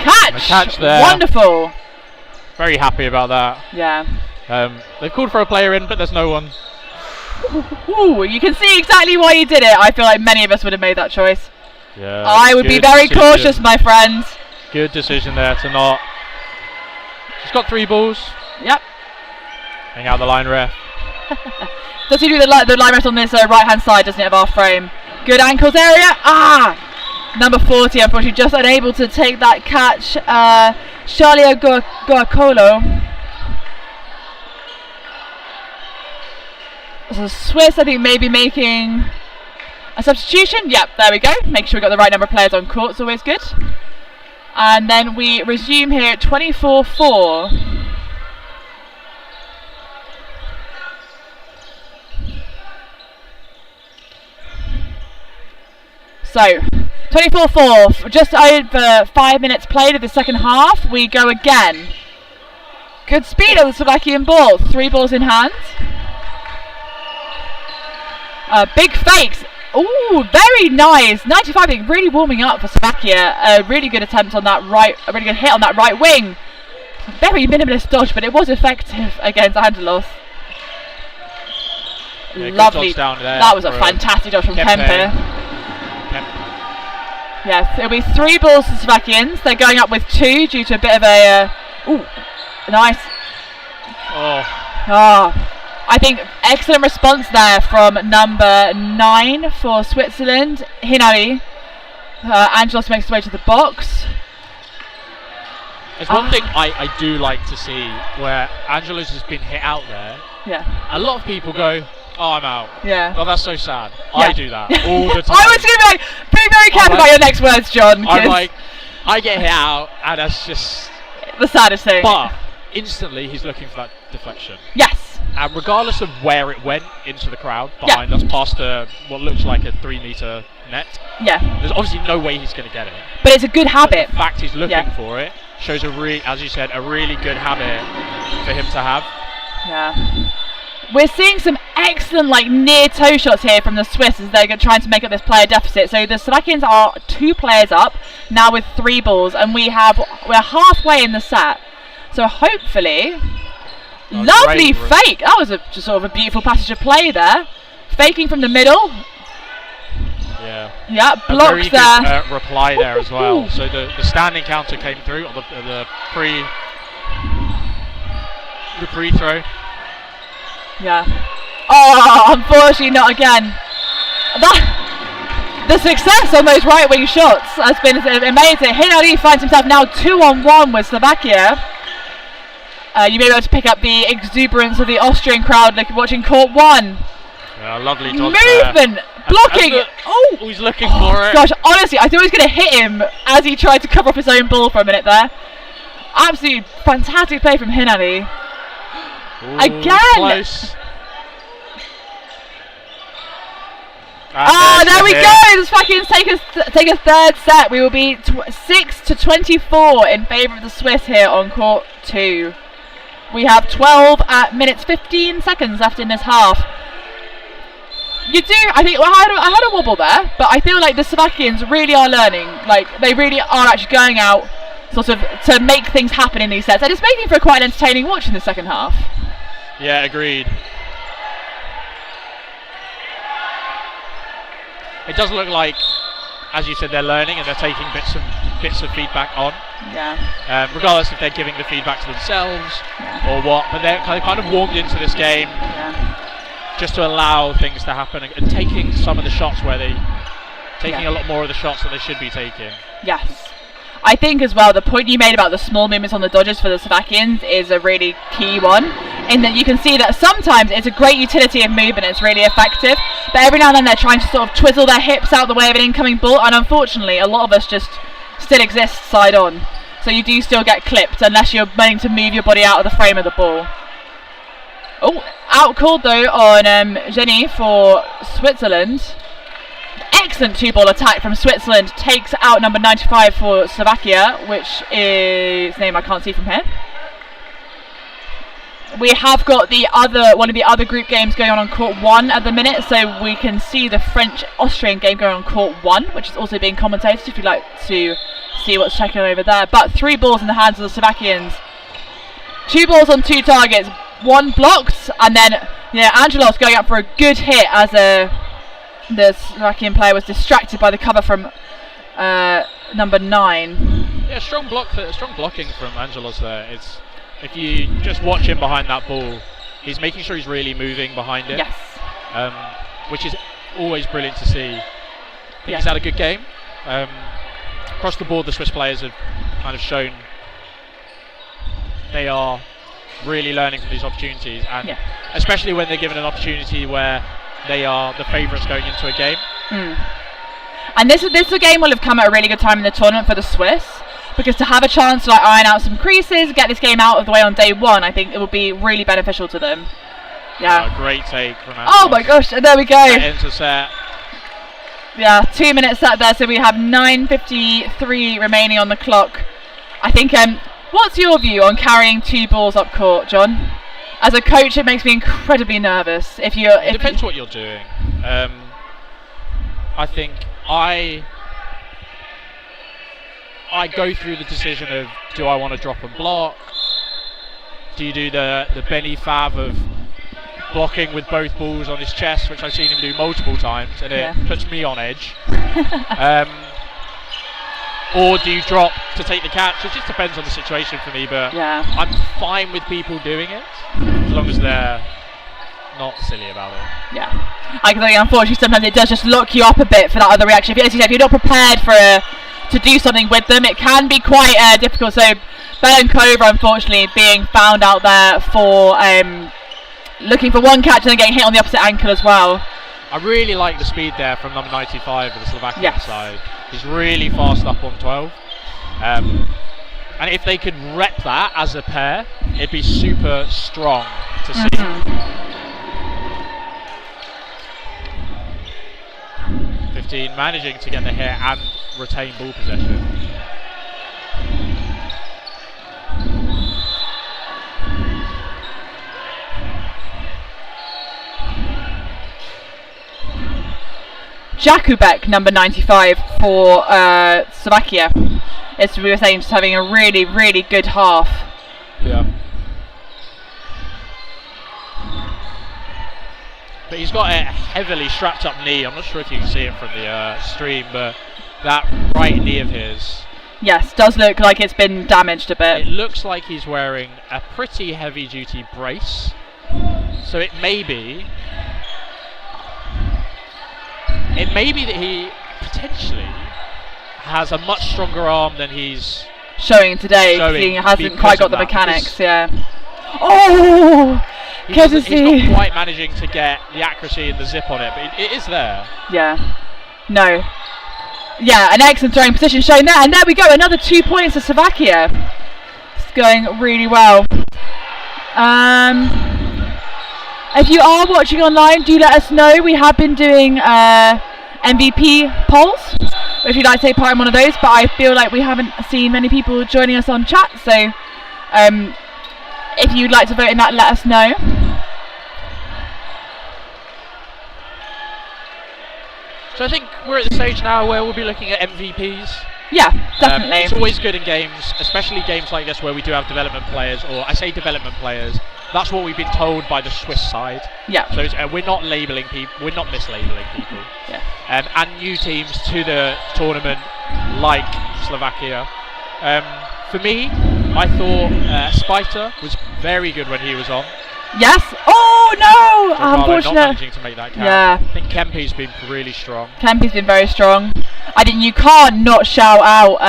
Speaker 3: Catch
Speaker 2: there.
Speaker 3: Wonderful!
Speaker 2: Very happy about that.
Speaker 3: Yeah.
Speaker 2: They've called for a player in, but there's no one.
Speaker 3: Ooh, you can see exactly why you did it. I feel like many of us would have made that choice.
Speaker 2: Yeah.
Speaker 3: I would be very cautious, my friends.
Speaker 2: Good decision there to not. She's got 3 balls.
Speaker 3: Yep.
Speaker 2: Hang out the line ref.
Speaker 3: Does he do the line rest on this right hand side, doesn't it, of our frame? Good ankles area. Number 40, unfortunately, just unable to take that catch. Charlia Guacolo. So Swiss, I think, maybe making a substitution. Yep, there we go. Make sure we got the right number of players on court. It's always good. And then we resume here at 24-4. So, 24-4, just over 5 minutes played of the second half. We go again. Good speed of the Slovakian ball. 3 balls in hand. Big fakes. Ooh, very nice. 95, I think, really warming up for Slovakia. A really good attempt on that a really good hit on that right wing. Very minimalist dodge, but it was effective against Angelos.
Speaker 2: Yeah,
Speaker 3: lovely.
Speaker 2: Down there.
Speaker 3: That was a fantastic dodge from Kempe. Yes, it'll be 3 balls to Slovakians. They're going up with 2 due to a bit of a... ooh, nice. I think excellent response there from number 9 for Switzerland, Hinari. Angelos makes his way to the box.
Speaker 2: There's one thing I do like to see where Angelos has been hit out there.
Speaker 3: Yeah.
Speaker 2: A lot of people go, "Oh, I'm out."
Speaker 3: Yeah.
Speaker 2: Oh, that's so sad.
Speaker 3: Yeah.
Speaker 2: I do that all the time.
Speaker 3: I was going to be very careful about your next words, John.
Speaker 2: I'm like, I get hit out, and that's just
Speaker 3: the saddest thing.
Speaker 2: But instantly, he's looking for that deflection.
Speaker 3: Yes.
Speaker 2: And regardless of where it went into the crowd behind us, past what looks like a 3-meter net.
Speaker 3: Yeah.
Speaker 2: There's obviously no way he's going to get it.
Speaker 3: But it's a good habit.
Speaker 2: But the fact he's looking for it shows as you said, a really good habit for him to have.
Speaker 3: Yeah. We're seeing some excellent near toe shots here from the Swiss as they're trying to make up this player deficit. So the Slovakians are 2 players up now with 3 balls, and we're halfway in the set. So hopefully, lovely fake. That was just sort of a beautiful passage of play there. Faking from the middle.
Speaker 2: Yeah.
Speaker 3: Yeah,
Speaker 2: blocked
Speaker 3: there.
Speaker 2: A very good reply there as well. So the standing counter came through on the pre-throw.
Speaker 3: Yeah. Oh, unfortunately not again. The success on those right wing shots has been amazing. Hinari finds himself now 2-on-1 with Slovakia. You may be able to pick up the exuberance of the Austrian crowd watching court 1.
Speaker 2: Yeah, lovely dodge
Speaker 3: movement, blocking.
Speaker 2: He's looking for it.
Speaker 3: Gosh, honestly, I thought he was going to hit him as he tried to cover up his own ball for a minute there. Absolutely fantastic play from Hinari. Again.
Speaker 2: Close.
Speaker 3: There we go. The Slovakians take a third set. We will be 6-24 in favour of the Swiss here on court 2. We have 12 minutes 15 seconds left in this half. I think I had a wobble there, but I feel like the Slovakians really are learning. They really are actually going out sort of to make things happen in these sets, and it's making for quite an entertaining watch in the second half.
Speaker 2: Yeah, agreed. It does look like, as you said, they're learning and they're taking bits of feedback on.
Speaker 3: Yeah.
Speaker 2: Regardless if they're giving the feedback to themselves or what, but they're kind of warmed into this game just to allow things to happen and taking some of the shots where taking a lot more of the shots that they should be taking. Yes.
Speaker 3: I think as well the point you made about the small movements on the dodges for the Slovakians is a really key one, in that you can see that sometimes it's a great utility of movement, it's really effective, but every now and then they're trying to sort of twizzle their hips out the way of an incoming ball, and unfortunately a lot of us just still exist side on, so you do still get clipped unless you're wanting to move your body out of the frame of the ball. Oh, out called though on Jenny for Switzerland. Excellent 2-ball attack from Switzerland, takes out number 95 for Slovakia, which is name I can't see from here. We have got one of the other group games going on court 1 at the minute, so we can see the French-Austrian game going on court 1, which is also being commentated if you'd like to see what's checking over there. But 3 balls in the hands of the Slovakians. 2 balls on 2 targets, 1 blocked, and then Angelos going up for a good hit as the Slovakian player was distracted by the cover from number 9.
Speaker 2: Yeah, strong blocking from Angelos there. If you just watch him behind that ball, he's making sure he's really moving behind it.
Speaker 3: Yes.
Speaker 2: Which is always brilliant to see. I think he's had a good game. Across the board, the Swiss players have kind of shown they are really learning from these opportunities, and especially when they're given an opportunity where they are the favourites going into a game.
Speaker 3: And this game will have come at a really good time in the tournament for the Swiss, because to have a chance to iron out some creases, get this game out of the way on day 1, I think it would be really beneficial to them. Yeah.
Speaker 2: Great take from Angelos.
Speaker 3: Oh my gosh, there we go.
Speaker 2: That ends the set.
Speaker 3: Yeah, 2 minutes set there, so we have 9:53 remaining on the clock. I think, what's your view on carrying 2 balls up court, John? As a coach, it makes me incredibly nervous. It
Speaker 2: depends what you're doing. I think I go through the decision of, do I want to drop and block? Do you do the Benny Fav of blocking with both balls on his chest, which I've seen him do multiple times, and it puts me on edge? Or do you drop to take the catch? It just depends on the situation for me, but I'm fine with people doing it, as long as they're not silly about it.
Speaker 3: Yeah. I think unfortunately sometimes it does just lock you up a bit for that other reaction. As you said, if you're not prepared to do something with them, it can be quite difficult. So Belenkova, unfortunately, being found out there for looking for one catch and then getting hit on the opposite ankle as well.
Speaker 2: I really like the speed there from number 95 of the Slovakian side. He's really fast up on 12. And if they could rep that as a pair, it'd be super strong to see. 15 managing to get the hit and retain ball possession.
Speaker 3: Jakubek, number 95 for Slovakia. As we were saying, just having a really, really good half.
Speaker 2: Yeah. But he's got a heavily strapped up knee. I'm not sure if you can see it from the stream, but that right knee of his.
Speaker 3: Yes, does look like it's been damaged a bit.
Speaker 2: It looks like he's wearing a pretty heavy duty brace. So it may be that he potentially has a much stronger arm than he's
Speaker 3: showing today. He hasn't quite got the mechanics. Yeah. Oh,
Speaker 2: he's not quite managing to get the accuracy and the zip on it, but it is there.
Speaker 3: Yeah. No. Yeah, an excellent throwing position showing there, and there we go. Another 2 points for Slovakia. It's going really well. If you are watching online, do let us know. We have been doing MVP polls, if you'd like to take part in one of those, but I feel like we haven't seen many people joining us on chat, so if you'd like to vote in that, let us know.
Speaker 2: So I think we're at the stage now where we'll be looking at MVPs.
Speaker 3: Yeah, definitely.
Speaker 2: It's always good in games, especially games like this where we do have development players, or I say development players, that's what we've been told by the Swiss side.
Speaker 3: Yeah.
Speaker 2: So we're not labelling people, we're not mislabeling people.
Speaker 3: Yeah.
Speaker 2: And new teams to the tournament, like Slovakia. For me, I thought Spiter was very good when he was on.
Speaker 3: Yes. Oh no! Unfortunate.
Speaker 2: Not managing to make that count.
Speaker 3: Yeah.
Speaker 2: I think Kempe's been really strong.
Speaker 3: Kempe's been very strong. I think you can't not shout out.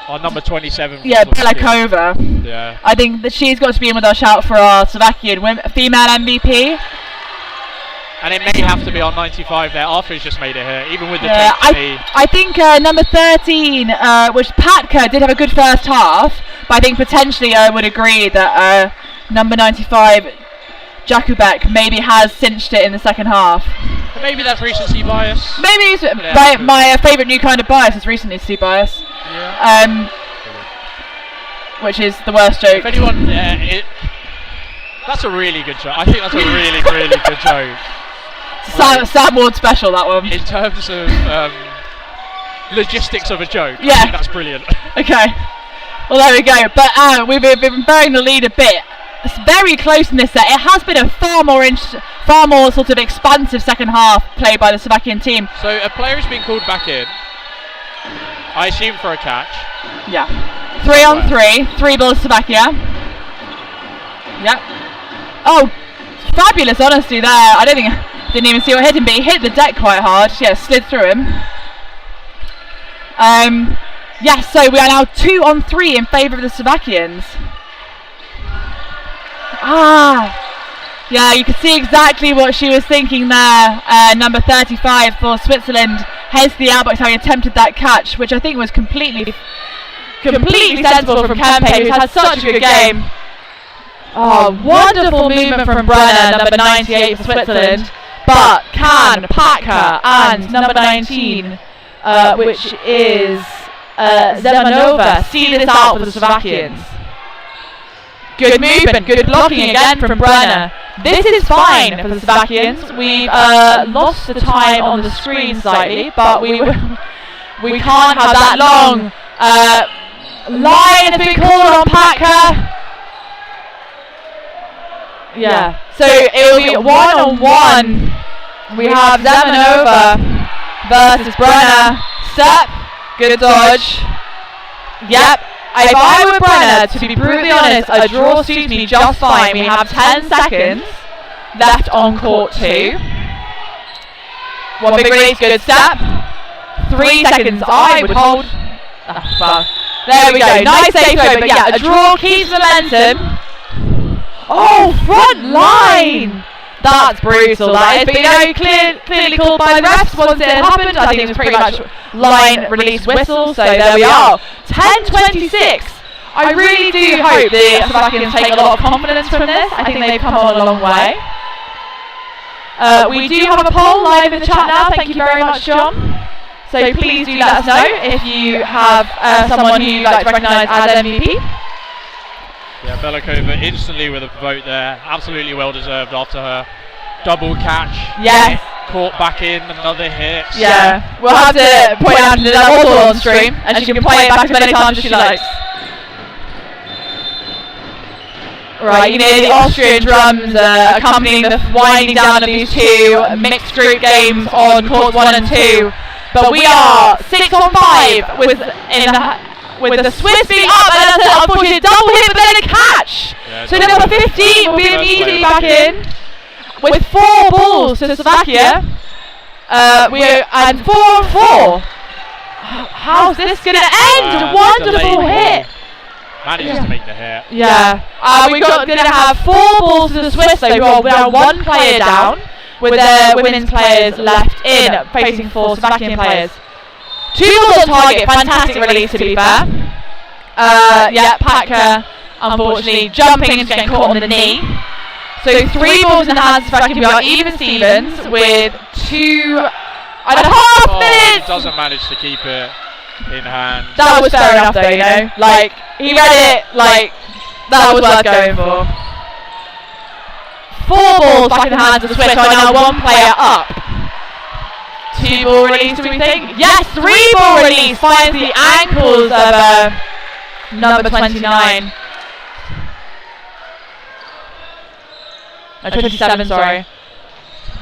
Speaker 2: Our number 27.
Speaker 3: Yeah, Belakova.
Speaker 2: Yeah.
Speaker 3: I think that she's got to be in with our shout for our Slovakian female MVP.
Speaker 2: And it may have to be on 95 there. Arthur's just made it here, even with the
Speaker 3: I think number 13, which Patka did have a good first half, but I think potentially I would agree that number 95, Jakubek, maybe has cinched it in the second half.
Speaker 2: Maybe that's recency bias.
Speaker 3: Maybe it's my favourite new kind of bias is recency bias.
Speaker 2: Yeah.
Speaker 3: Which is the worst joke.
Speaker 2: If anyone, that's a really good joke. I think that's a really, really good joke.
Speaker 3: Sam Ward special, that one.
Speaker 2: In terms of logistics of a joke,
Speaker 3: yeah.
Speaker 2: I think that's brilliant.
Speaker 3: Okay. Well, there we go. But we've been burying the lead a bit. It's very close in this set. It has been a far more sort of expansive second half played by the Slovakian team.
Speaker 2: So a player has been called back in, I assume for a catch.
Speaker 3: Yeah. 3 on 3. 3 balls Slovakia. Yep. Oh, fabulous honesty there. I didn't even see what hit him, but he hit the deck quite hard. Yeah, slid through him. Yes, so we are now 2 on 3 in favour of the Slovakians. Yeah, you can see exactly what she was thinking there. Number 35 for Switzerland heads the outbox, having attempted that catch, which I think was completely sensible from Kempe, who's had such a good game. Oh, wonderful movement from Brenner, number 98 for Switzerland. But can Patka and number 19, which is Zemanova, see this out for the Slovakians? Good movement, good blocking again from Brenner. This is fine for the Slovakians. We've lost the time on the screen slightly, but we can't have that long. Line has been called on Patka. Yeah, so it will be 1-on-1. We have Zemanova versus Brenner. Step, good dodge. Yep. If I were Brenner, to be brutally honest, a draw suits me just fine. We have 10 seconds left on court 2. One big release, good step. 3 seconds, I would hold. Well, there we go, nice safe throw, but yeah, a draw keeps momentum. Oh, front line! That's brutal, that is. But you know, clearly called by the refs once it had happened. I think it was pretty much
Speaker 4: line release whistle. So there we are, 10:26. I really do hope the Slovakians take a lot of confidence from this. I think they've come on a long way. We do have a poll live in the chat now. Thank you very much, John. So please do let us know if you have someone who you'd like to recognise as MVP.
Speaker 2: Yeah, Belikova instantly with a vote there. Absolutely well deserved after her double catch.
Speaker 4: Yes.
Speaker 2: Caught back in, another hit.
Speaker 4: Yeah. We'll have to point out that that was all on stream, and she can play it back as many times as she likes. Right, you know, the Austrian drums accompanying the winding down of these two mixed group games on courts 1 and 2. But we are 6 on 5 with the Swiss being up, and that's an unfortunate double hit, but then a catch.
Speaker 2: Yeah,
Speaker 4: so number 15 will be immediately back in with 4 balls to Slovakia. And 4 on 4. How's this going to end? Wonderful hit.
Speaker 2: Manages to make the hit.
Speaker 4: Yeah. We're going to have 4 balls to the Swiss, though, who are now 1 player down, with their women's players left in, facing 4 Slovakian players. 2 balls on target, fantastic release, to be fair. Yeah, Patka, unfortunately, jumping and getting caught on the knee. So 3 balls in the hands of Slovakia. We are even Stevens with 2.5 minutes.
Speaker 2: Doesn't manage to keep it in hand.
Speaker 4: That was fair enough, though, you know. Like, he read it, like, that was worth going for. 4 balls back in the hands of the Swiss, so now 1 player up. 2 ball release, do we think? Yes, 3 ball release finds the ankles of number 29. 27, sorry.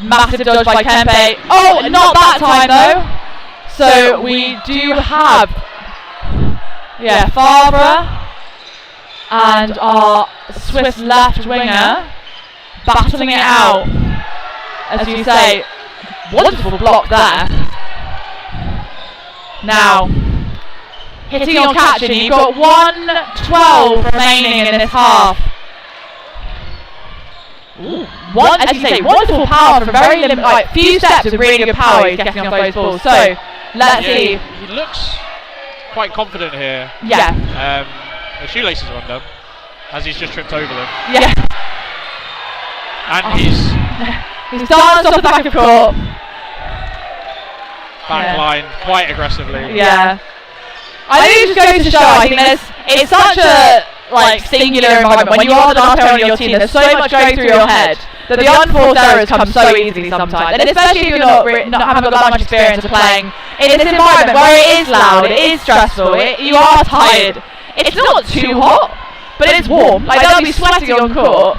Speaker 4: Massive dodge by Kempe. Oh, not that time though. So we do have, yeah, Favre and our Swiss left winger battling it out. As you say, wonderful block there. Now, hitting on catching, you've got 1:12 remaining in this half. Ooh. As you say, wonderful power from very limited, like, few steps with really good power he's getting off those balls. So, let's see.
Speaker 2: He looks quite confident here.
Speaker 4: Yeah.
Speaker 2: The shoelaces are undone, as he's just tripped over them.
Speaker 4: Yeah.
Speaker 2: And he's
Speaker 4: danced off the back of court.
Speaker 2: Back line quite aggressively.
Speaker 4: Yeah. I think it just goes to show, I think it's such a singular environment. When you are the last player on your team, there's so much going through your head that the unforced errors come so easily sometimes. And especially if you're not haven't got that much experience of playing in this environment where it is loud, it is stressful, you are tired. It's not too hot, but it's warm. Like, they'll be sweating on court.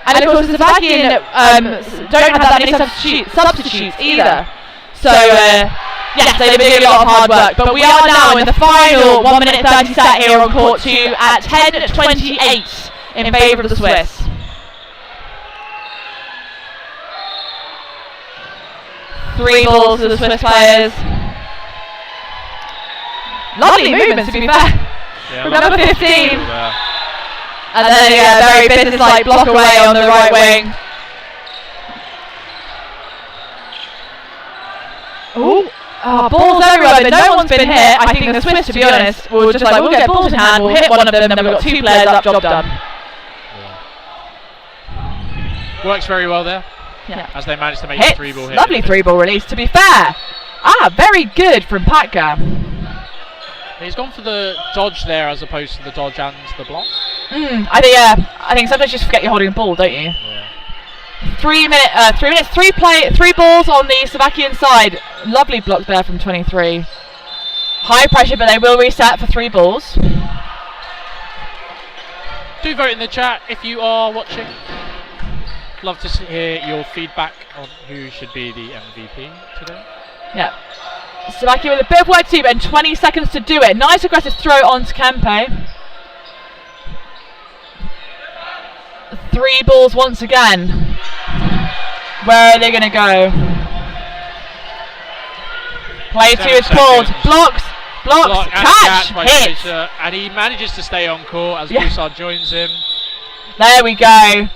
Speaker 4: And of course the Slovakian don't have that many substitutes either. So yes, they've been doing a lot of hard work. But we are now in the final 1 minute 30 set here on court 2 at 10:28 in favour of the Swiss. Three balls to the Swiss players. Lovely movements, to be fair.
Speaker 2: Yeah,
Speaker 4: From number 15. And then a very business-like block away on the right wing. Ooh. Balls everywhere, but no one's been hit. I think the Swiss, to be honest, will just we'll get balls in hand, we'll hit one of them, then we've got 2 players up, job done.
Speaker 2: Yeah. Works very well there.
Speaker 4: Yeah.
Speaker 2: As they manage to make a 3-ball hit.
Speaker 4: Lovely 3-ball release, to be fair. Very good from Patka.
Speaker 2: He's gone for the dodge there as opposed to the dodge and the block.
Speaker 4: I think sometimes you just forget you're holding a ball, don't you?
Speaker 2: Yeah.
Speaker 4: 3 minutes, 3 balls on the Slovakian side. Lovely block there from 23. High pressure, but they will reset for 3 balls.
Speaker 2: Do vote in the chat if you are watching. Love to hear your feedback on who should be the MVP today.
Speaker 4: Yeah. Slovakia with a bit of work to do, and 20 seconds to do it. Nice aggressive throw onto Kempe. 3 balls once again. Where are they going to go? Play 2 is called. Blocks, catch, hit.
Speaker 2: And he manages to stay on court as Boussard joins him.
Speaker 4: There we go.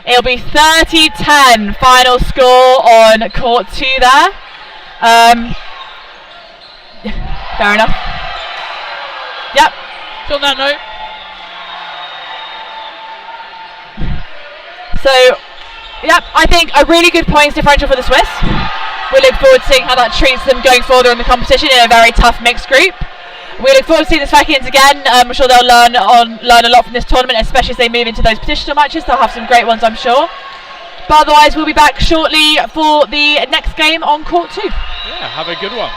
Speaker 4: It'll be 30-10 final score on court 2 there. Fair enough. Yep.
Speaker 2: So on that note,
Speaker 4: So, yep, I think a really good points differential for the Swiss. We look forward to seeing how that treats them going further in the competition in a very tough mixed group. We look forward to seeing the Slovakians again. I'm sure they'll learn a lot from this tournament, especially as they move into those petitional matches. They'll have some great ones, I'm sure. But otherwise, we'll be back shortly for the next game on court 2.
Speaker 2: yeah, have a good one.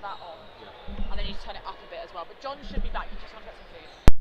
Speaker 3: that on, and then you turn it up a bit as well. But John should be back. You just want to get some food.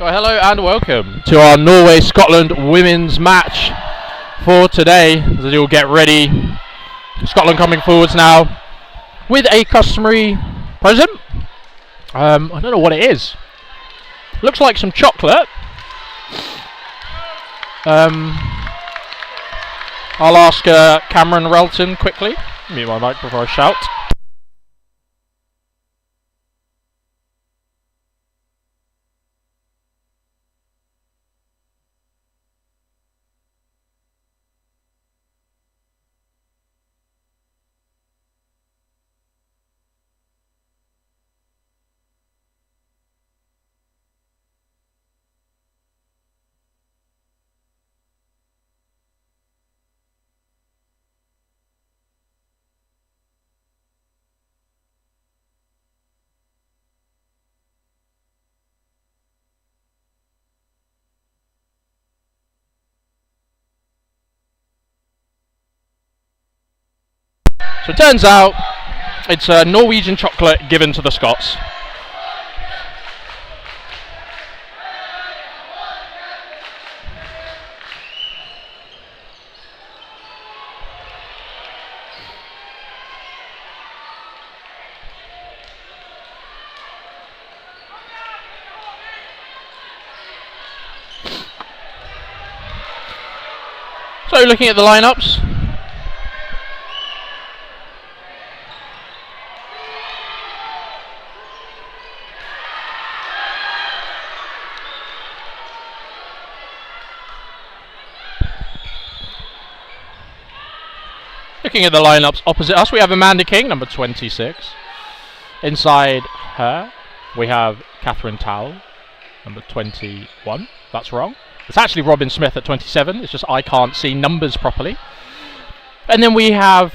Speaker 2: Well, hello and welcome to our Norway-Scotland women's match for today. As you'll get ready, Scotland coming forwards now with a customary present. I don't know what it is. Looks like some chocolate. I'll ask Cameron Relton quickly. Mute my mic before I shout. So it turns out it's a Norwegian chocolate given to the Scots. So looking at the lineups. Looking at the lineups opposite us, we have Amanda King, number 26. Inside her, we have Catherine Towell, number 21. That's wrong. It's actually Robin Smith at 27. It's just I can't see numbers properly. And then we have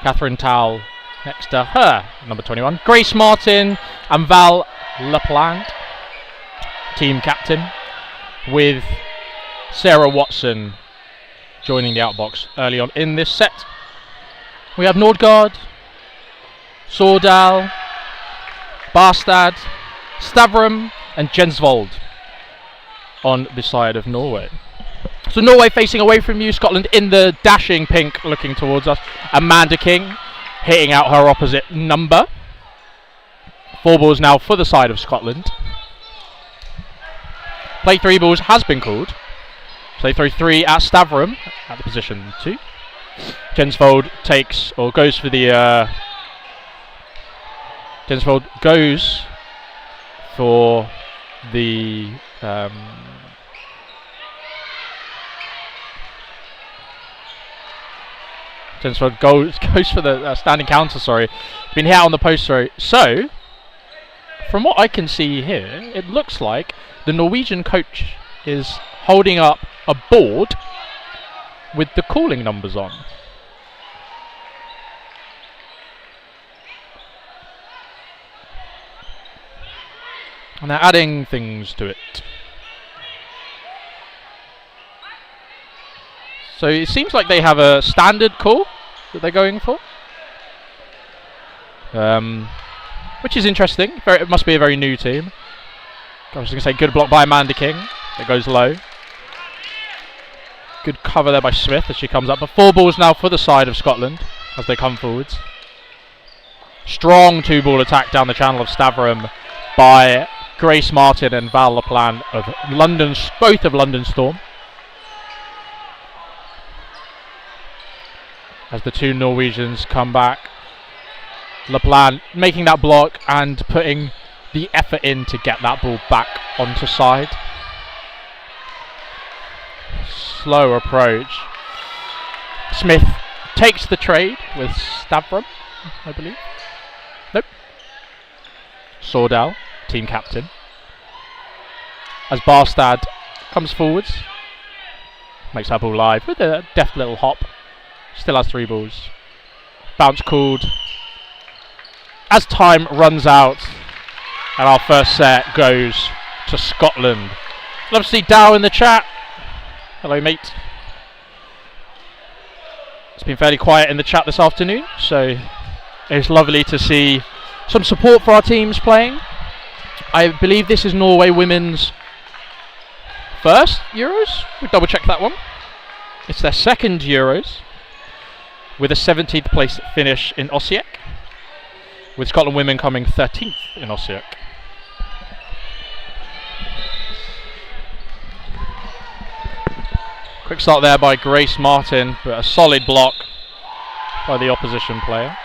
Speaker 2: Catherine Towell next to her, number 21. Grace Martin and Val LaPlante, team captain, with Sarah Watson joining the outbox early on in this set. We have Nordgaard, Sordal, Barstad, Stavrum and Jensvold on the side of Norway. So Norway facing away from you, Scotland in the dashing pink looking towards us. Amanda King hitting out her opposite number. 4 balls now for the side of Scotland. Play 3 balls has been called. Play throw 3 at Stavrum at the position 2. Jensvold takes or goes for the Jensvold goes for the Jensvold goes for the standing counter, sorry. Been hit out on the post throw. So from what I can see here, it looks like the Norwegian coach is holding up a board with the calling numbers on. And they're adding things to it. So it seems like they have a standard call that they're going for. Which is interesting. It must be a very new team. I was going to say good block by Amanda King. It goes low. Good cover there by Smith as she comes up. But 4 balls now for the side of Scotland as they come forwards. Strong 2-ball attack down the channel of Stavrum by Grace Martin and Val LaPlante of both of London Storm. As the 2 Norwegians come back. LaPlante making that block and putting the effort in to get that ball back onto side. Slow approach. Smith takes the trade with Stavrum, I believe. Nope. Sordal, team captain. As Barstad comes forwards. Makes that ball live with a deft little hop. Still has 3 balls. Bounce called. As time runs out, and our first set goes to Scotland. Love to see Dow in the chat. Hello, mate. It's been fairly quiet in the chat this afternoon, so it's lovely to see some support for our teams playing. I believe this is Norway women's first Euros. We double check that one. It's their second Euros, with a 17th place finish in Osijek, with Scotland women coming 13th in Osijek. Quick start there by Grace Martin, but a solid block by the opposition player.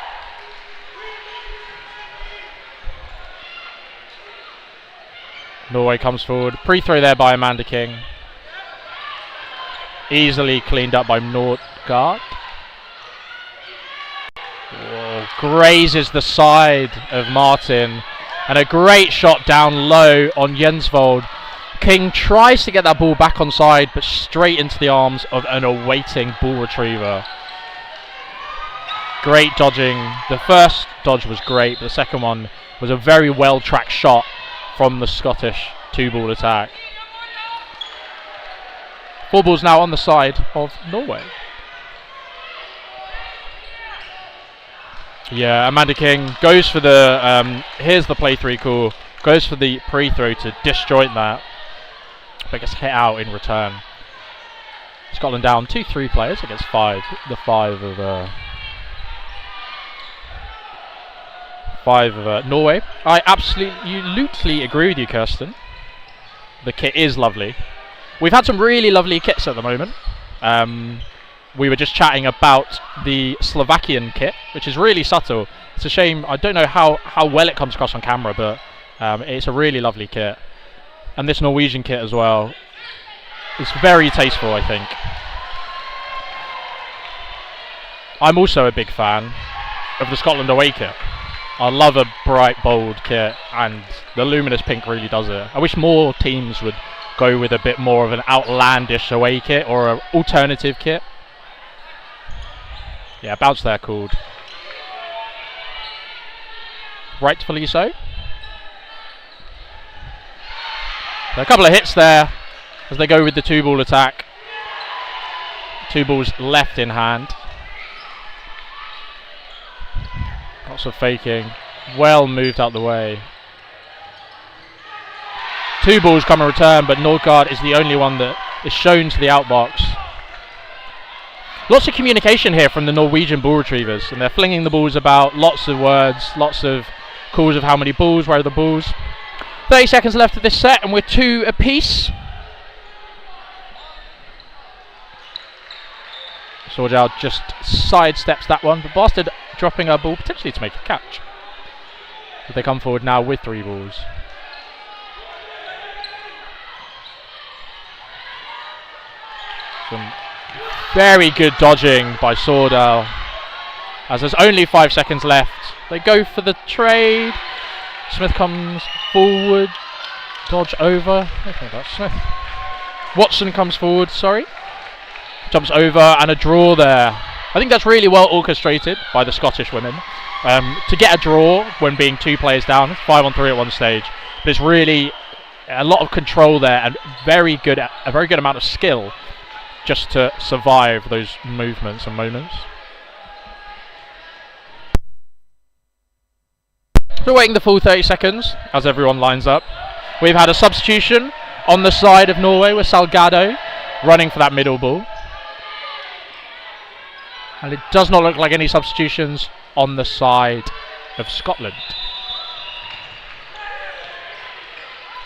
Speaker 2: Norway comes forward. Pre-throw there by Amanda King. Easily cleaned up by Nordgaard. Whoa, grazes the side of Martin. And a great shot down low on Jensvold. King tries to get that ball back on side, but straight into the arms of an awaiting ball retriever. Great dodging. The first dodge was great, but the second one was a very well-tracked shot from the Scottish two-ball attack. 4 balls now on the side of Norway. Yeah, Amanda King goes for the, here's the play 3 call, goes for the pre-throw to disjoint that, but gets hit out in return. Scotland down 2-3 players against 5, the 5 of Norway. I absolutely agree with you, Kirsten. The kit is lovely. We've had some really lovely kits at the moment. We were just chatting about the Slovakian kit, which is really subtle. It's a shame, I don't know how well it comes across on camera, but it's a really lovely kit. And this Norwegian kit as well. It's very tasteful, I think. I'm also a big fan of the Scotland away kit. I love a bright, bold kit, and the luminous pink really does it. I wish more teams would go with a bit more of an outlandish away kit or an alternative kit. Yeah, bounce there called. Rightfully so. A couple of hits there as they go with the 2-ball attack. 2 balls left in hand. Lots of faking. Well moved out the way. 2 balls come in return, but Nordgaard is the only one that is shown to the outbox. Lots of communication here from the Norwegian ball retrievers, and they're flinging the balls about. Lots of words, lots of calls of how many balls, where are the balls. 30 seconds left of this set, and we're 2 apiece. Sorjal just sidesteps that one, but Bastard dropping a ball potentially to make a catch. But they come forward now with 3 balls. Some very good dodging by Sorjal. As there's only 5 seconds left, they go for the trade. Smith comes forward, dodge over. I think that's Smith. Watson comes forward, sorry. Jumps over, and a draw there. I think that's really well orchestrated by the Scottish women. To get a draw when being 2 players down, 5-on-3 at one stage. But it's really a lot of control there, and a very good amount of skill just to survive those movements and moments. So waiting the full 30 seconds as everyone lines up. We've had a substitution on the side of Norway with Salgado running for that middle ball. And it does not look like any substitutions on the side of Scotland.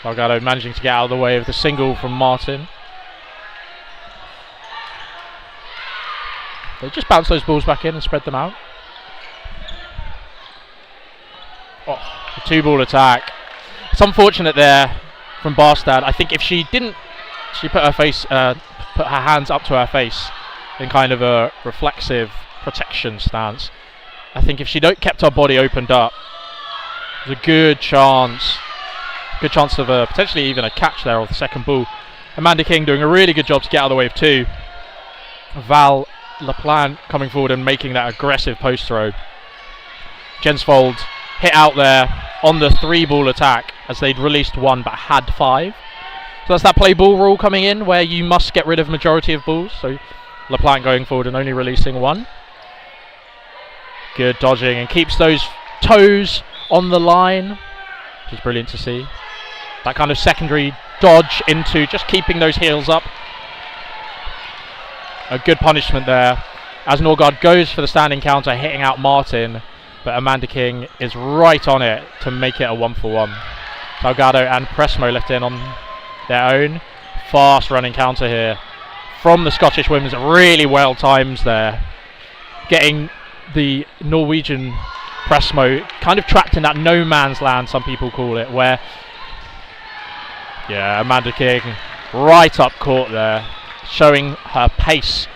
Speaker 2: Salgado managing to get out of the way of the single from Martin. They just bounce those balls back in and spread them out. Oh, the 2-ball attack. It's unfortunate there from Barstad. I think if she didn't, she put her hands up to her face in kind of a reflexive protection stance. I think if she kept her body opened up, there's a good chance of potentially even a catch there off the second ball. Amanda King doing a really good job to get out of the way of 2. Val LaPlante coming forward and making that aggressive post throw. Jensvold hit out there on the 3-ball attack as they'd released 1 but had 5. So that's that play ball rule coming in where you must get rid of majority of balls. So LaPlante going forward and only releasing 1. Good dodging and keeps those toes on the line, which is brilliant to see. That kind of secondary dodge into just keeping those heels up. A good punishment there as Norgard goes for the standing counter, hitting out Martin, but Amanda King is right on it to make it a 1-for-1. Salgado and Pressmo left in on their own. Fast running counter here from the Scottish women's, really well timed there, getting the Norwegian Pressmo kind of trapped in that no man's land, some people call it, where Amanda King right up court there, showing her pace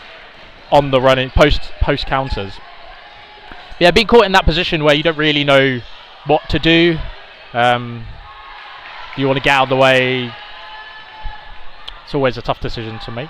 Speaker 2: on the running post counters. Yeah, being caught in that position where you don't really know what to do. Do you want to get out of the way? It's always a tough decision to make.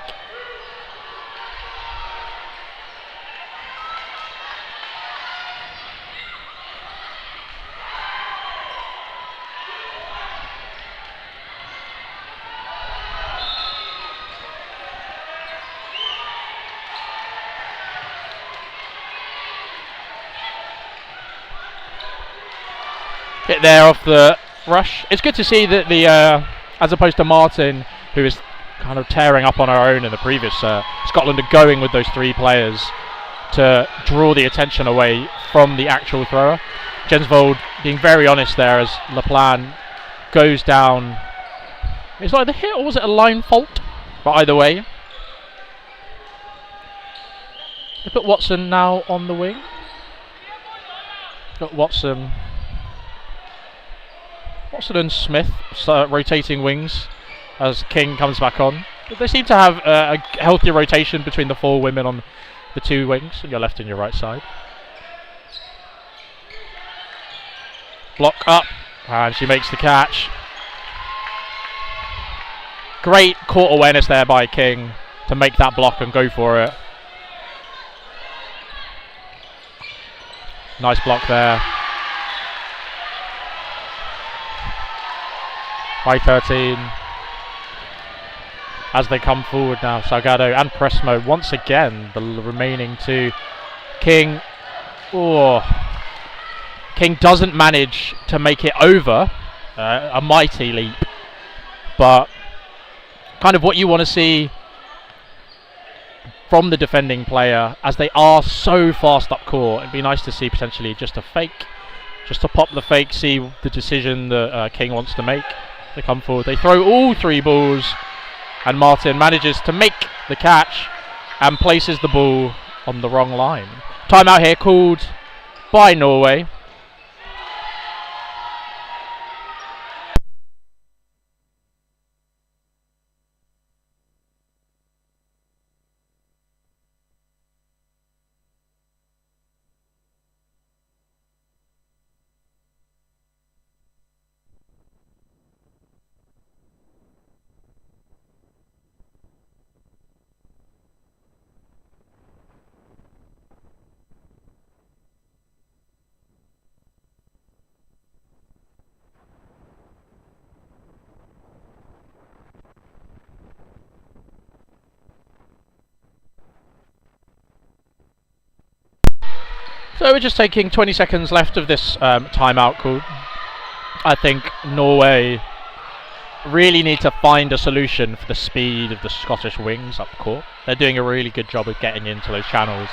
Speaker 2: Hit there off the rush. It's good to see that the as opposed to Martin, who is kind of tearing up on her own in the previous Scotland are going with those three players to draw the attention away from the actual thrower. Jensvold being very honest there as LaPlan goes down. It's like the hit, or was it a line fault? But either way, they put Watson now on the wing. Got Watson and Smith rotating wings as King comes back on. But they seem to have a healthy rotation between the four women on the two wings, on your left and your right side. Block up, and she makes the catch. Great court awareness there by King to make that block and go for it. Nice block there. By 13. As they come forward now, Salgado and Pressmo once again, the remaining two. King, King doesn't manage to make it over, a mighty leap, but kind of what you want to see from the defending player, as they are so fast up court. It'd be nice to see potentially just a fake, just to pop the fake, see the decision that King wants to make. They come forward, they throw all three balls, and Martin manages to make the catch and places the ball on the wrong line. Timeout here called by Norway. So we're just taking 20 seconds left of this timeout call. I think Norway really need to find a solution for the speed of the Scottish wings up court. They're doing a really good job of getting into those channels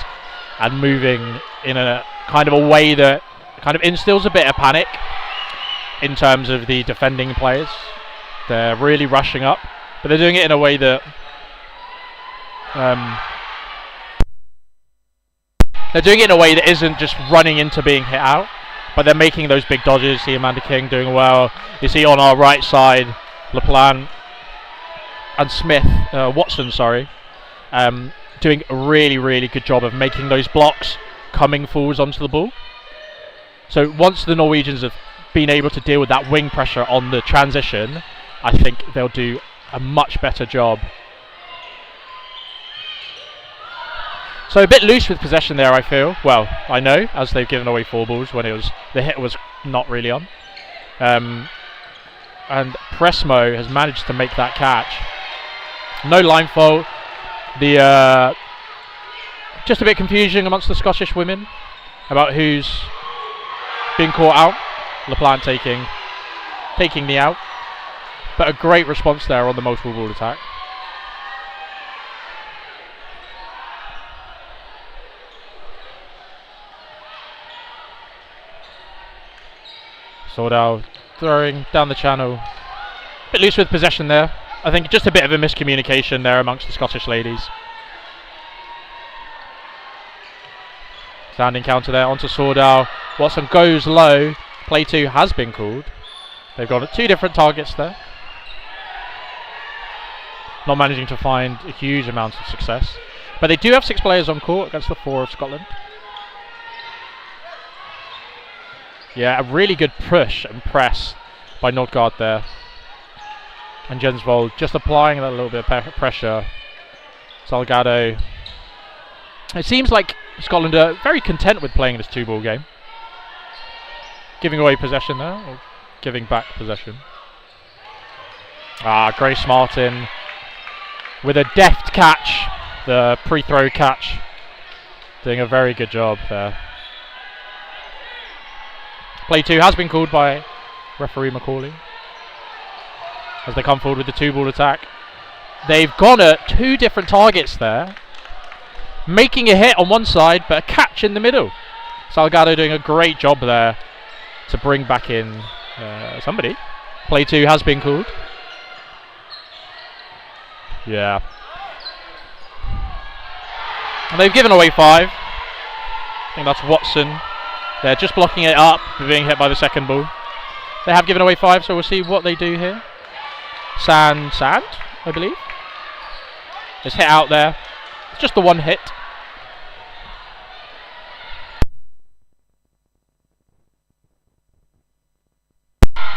Speaker 2: and moving in a kind of a way that kind of instills a bit of panic in terms of the defending players. They're really rushing up, but they're doing it in a way that isn't just running into being hit out, but they're making those big dodges. See Amanda King doing well. You see on our right side, LaPlan and Smith, Watson, doing a really, really good job of making those blocks coming forwards onto the ball. So once the Norwegians have been able to deal with that wing pressure on the transition, I think they'll do a much better job. So a bit loose with possession there, I feel. Well, I know, as they've given away 4 balls when the hit was not really on. And Pressmo has managed to make that catch. No line fault. Just a bit confusion amongst the Scottish women about who's being caught out. LaPlan taking the out. but a great response there on the multiple ball attack. Sordal throwing down the channel. A bit loose with possession there. I think just a bit of a miscommunication there amongst the Scottish ladies. Standing counter there onto Sordal. Watson goes low. Play 2 has been called. They've got 2 different targets there. Not managing to find a huge amount of success. But they do have 6 players on court against the 4 of Scotland. Yeah, a really good push and press by Nordgaard there. And Jensvold just applying that little bit of pressure. Salgado. It seems like Scotland are very content with playing this 2-ball game. Giving away possession there, or giving back possession. Grace Martin with a deft catch, the pre-throw catch. Doing a very good job there. Play 2 has been called by referee Macaulay as they come forward with the 2-ball attack. They've gone at 2 different targets there, making a hit on one side but a catch in the middle. Salgado doing a great job there to bring back in somebody. Play 2 has been called. Yeah. And they've given away 5. I think that's Watson. They're just blocking it up, being hit by the second ball. They have given away 5, so we'll see what they do here. Sand, I believe. It's hit out there. It's just the one hit.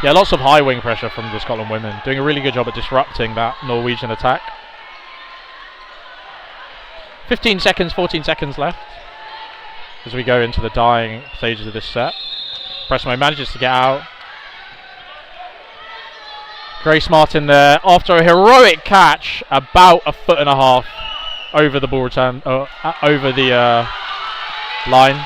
Speaker 2: Yeah, lots of high wing pressure from the Scotland women. Doing a really good job at disrupting that Norwegian attack. 14 seconds left as we go into the dying stages of this set. Pressmo manages to get out. Grace Martin there after a heroic catch about 1.5 foot over the ball return, over the line.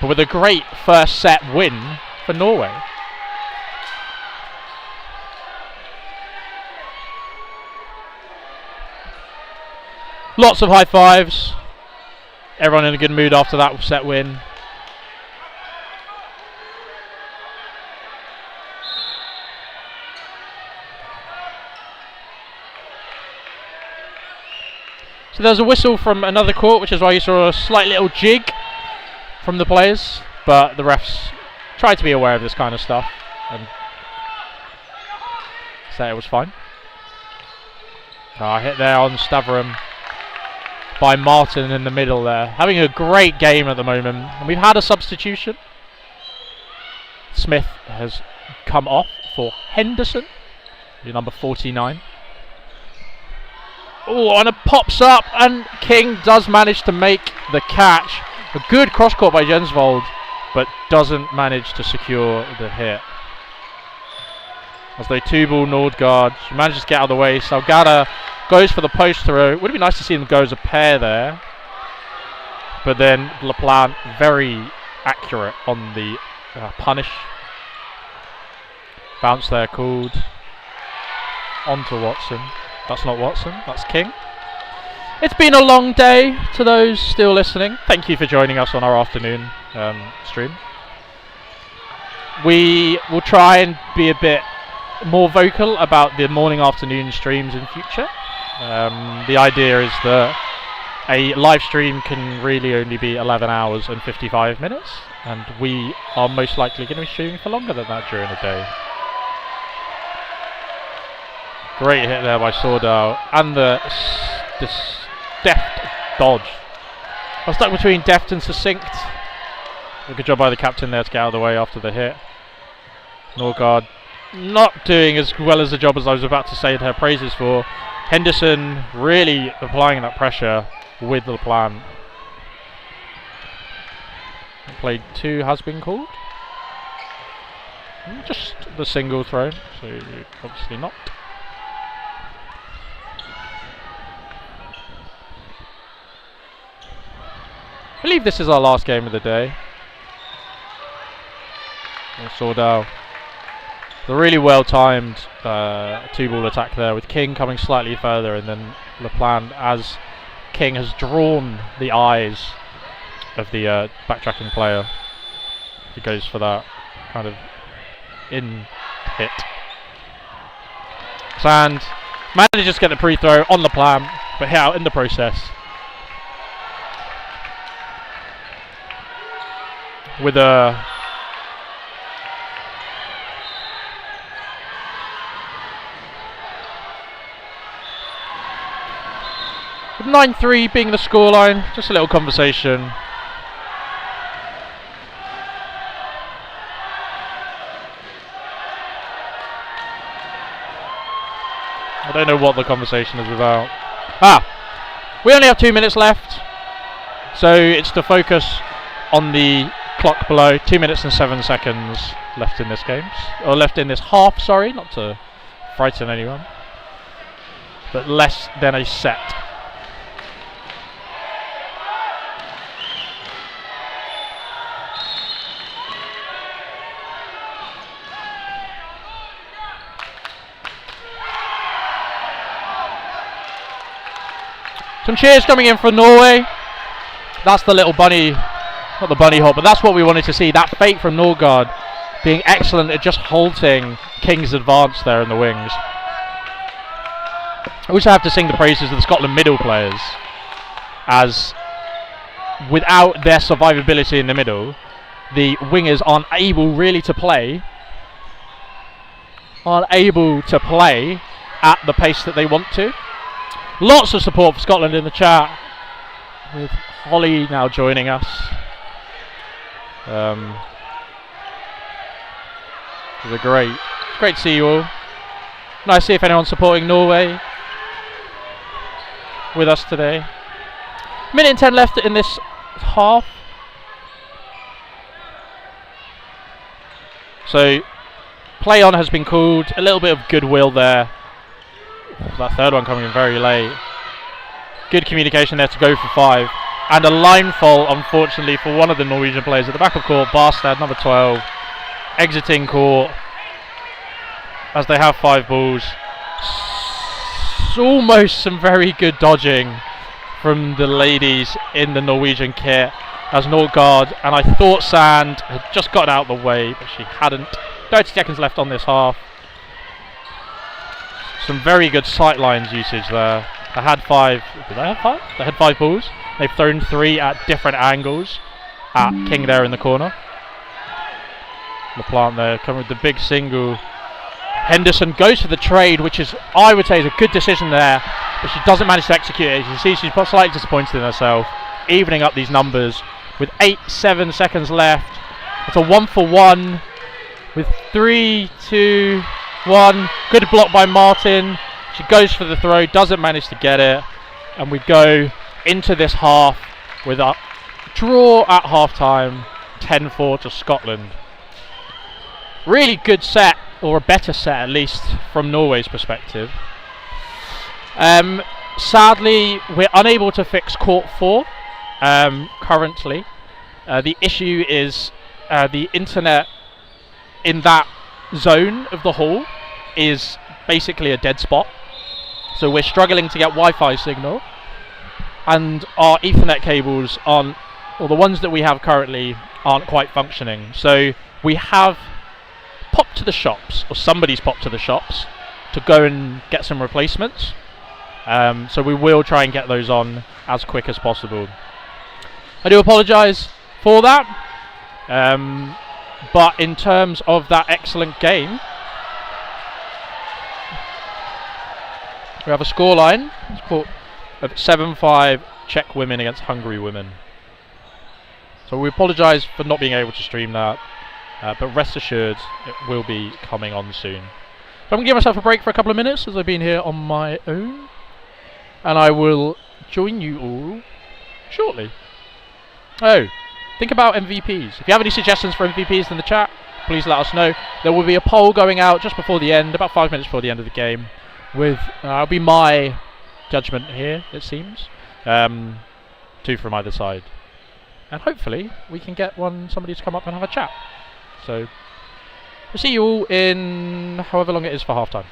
Speaker 2: But with a great first set win for Norway. Lots of high fives. Everyone in a good mood after that set win. So there's a whistle from another court, which is why you saw a slight little jig from the players, but the refs tried to be aware of this kind of stuff and say it was fine. Hit there on Stavrum by Martin in the middle there. Having a great game at the moment. And we've had a substitution. Smith has come off for Henderson, number 49. Oh, and it pops up, and King does manage to make the catch. A good cross court by Jensvold, but doesn't manage to secure the hit. As they 2-ball Nordgaard, she manages to get out of the way. Salgado goes for the post throw. Would have been nice to see them go as a pair there. But then LaPlante very accurate on the punish. Bounce there called onto Watson. That's not Watson, that's King. It's been a long day to those still listening. Thank you for joining us on our afternoon stream. We will try and be a bit more vocal about the morning-afternoon streams in future. The idea is that a live stream can really only be 11 hours and 55 minutes, and we are most likely going to be streaming for longer than that during the day. Great hit there by Sordal, and this deft dodge. I was stuck between deft and succinct. A good job by the captain there to get out of the way after the hit. Nordgaard not doing as well as the job as I was about to say her praises for. Henderson really applying that pressure with LaPlante. Play 2 has been called. Just the single throw, so obviously not. I believe this is our last game of the day. Sordell. The really well timed 2-ball attack there, with King coming slightly further, and then LaPlante, as King has drawn the eyes of the backtracking player, he goes for that kind of in hit. Sand manages to get the pre-throw on LaPlante, but hit out in the process. With a with 9-3 being the scoreline, just a little conversation. I don't know what the conversation is about. We only have 2 minutes left, so it's to focus on the clock below. 2 minutes and 7 seconds left in this game, or left in this half. Sorry, not to frighten anyone, but less than a set. Some cheers coming in for Norway. That's the little bunny, not the bunny hop, but that's what we wanted to see. That fake from Norgard being excellent at just halting King's advance there in the wings. I also have to sing the praises of the Scotland middle players, as without their survivability in the middle, the wingers aren't able really to play, at the pace that they want to. Lots of support for Scotland in the chat, with Holly now joining us. It's great to see you all. Nice to see if anyone's supporting Norway with us today. Minute and 10 left in this half. So play on has been called. A little bit of goodwill there. That third one coming in very late. Good communication there to go for 5. And a line foul, unfortunately, for one of the Norwegian players at the back of court. Barstad, number 12, exiting court as they have 5 balls. Almost some very good dodging from the ladies in the Norwegian kit, as Norgard and I thought Sand had just gotten out of the way, but she hadn't. 30 seconds left on this half. Some very good sightlines usage there. They had 5. Did they have 5? They had 5 balls. They've thrown 3 at different angles at King there in the corner. LaPlante there coming with the big single. Henderson goes for the trade, which is, I would say, is a good decision there, but she doesn't manage to execute it. You can see she's slightly disappointed in herself, evening up these numbers with 7 seconds left. It's a 1-for-1 with 3, 2, 1. Good block by Martin. She goes for the throw, doesn't manage to get it, and we go into this half with a draw at half time, 10-4 to Scotland. Really good set, or a better set at least from Norway's perspective. Sadly, we're unable to fix court 4 currently. The issue is the internet in that zone of the hall is basically a dead spot, so we're struggling to get Wi-Fi signal, and our Ethernet cables aren't, or the ones that we have currently aren't quite functioning. So we have popped to the shops, or somebody's popped to the shops to go and get some replacements. So we will try and get those on as quick as possible. I do apologise for that, but in terms of that excellent game, we have a scoreline of 7-5 Czech women against Hungary women. So we apologise for not being able to stream that, but rest assured it will be coming on soon. So I'm going to give myself a break for a couple of minutes, as I've been here on my own, and I will join you all shortly. Oh, think about MVPs. If you have any suggestions for MVPs in the chat, please let us know. There will be a poll going out just before the end, about 5 minutes before the end of the game, with it'll be my judgment here, it seems. 2 from either side, and hopefully we can get somebody to come up and have a chat. So We'll see you all in however long it is for half time.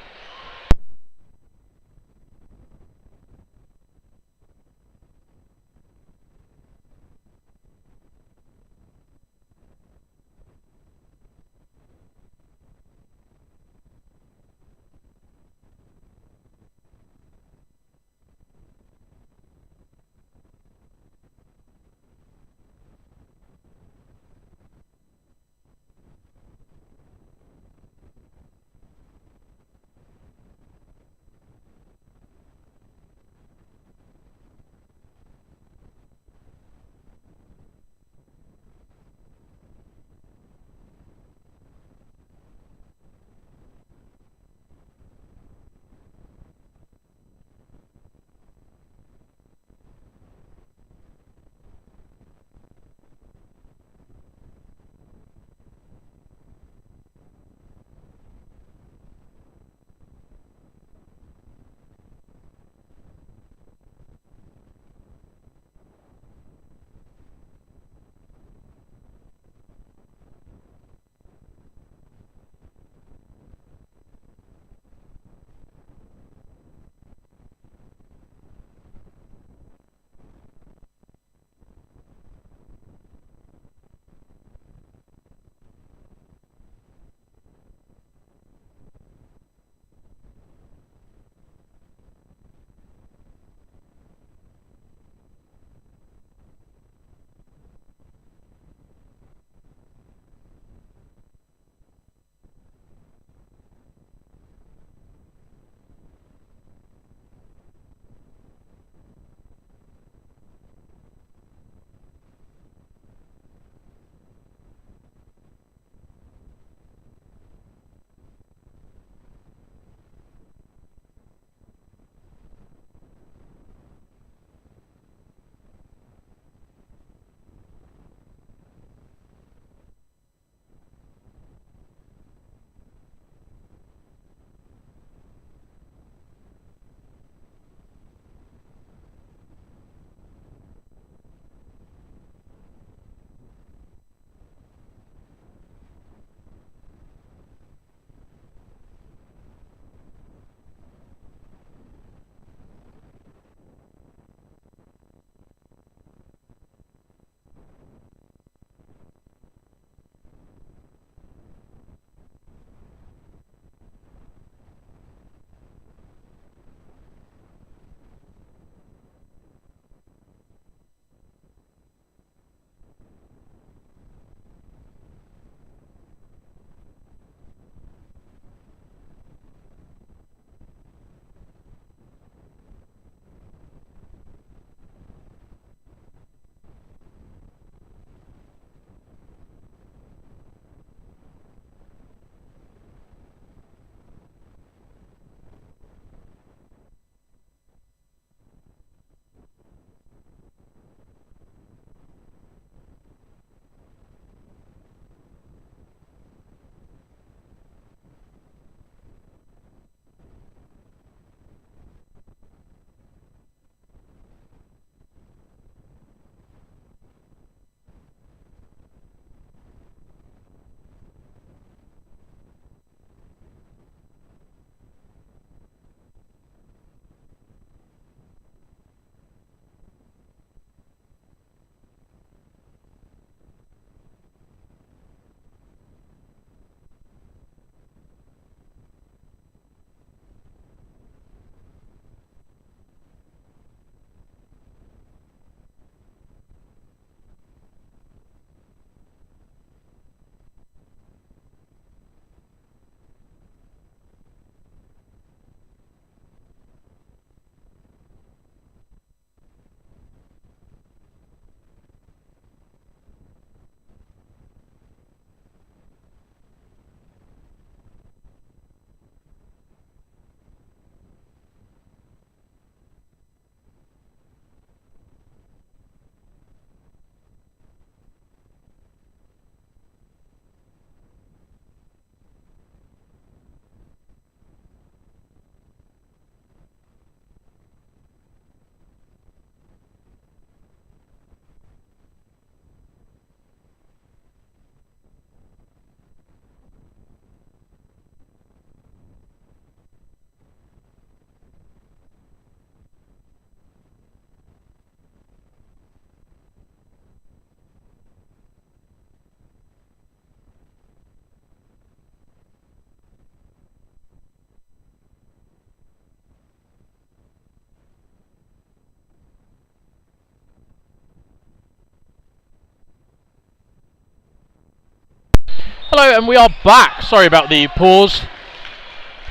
Speaker 2: hello, and we are back. Sorry about the pause.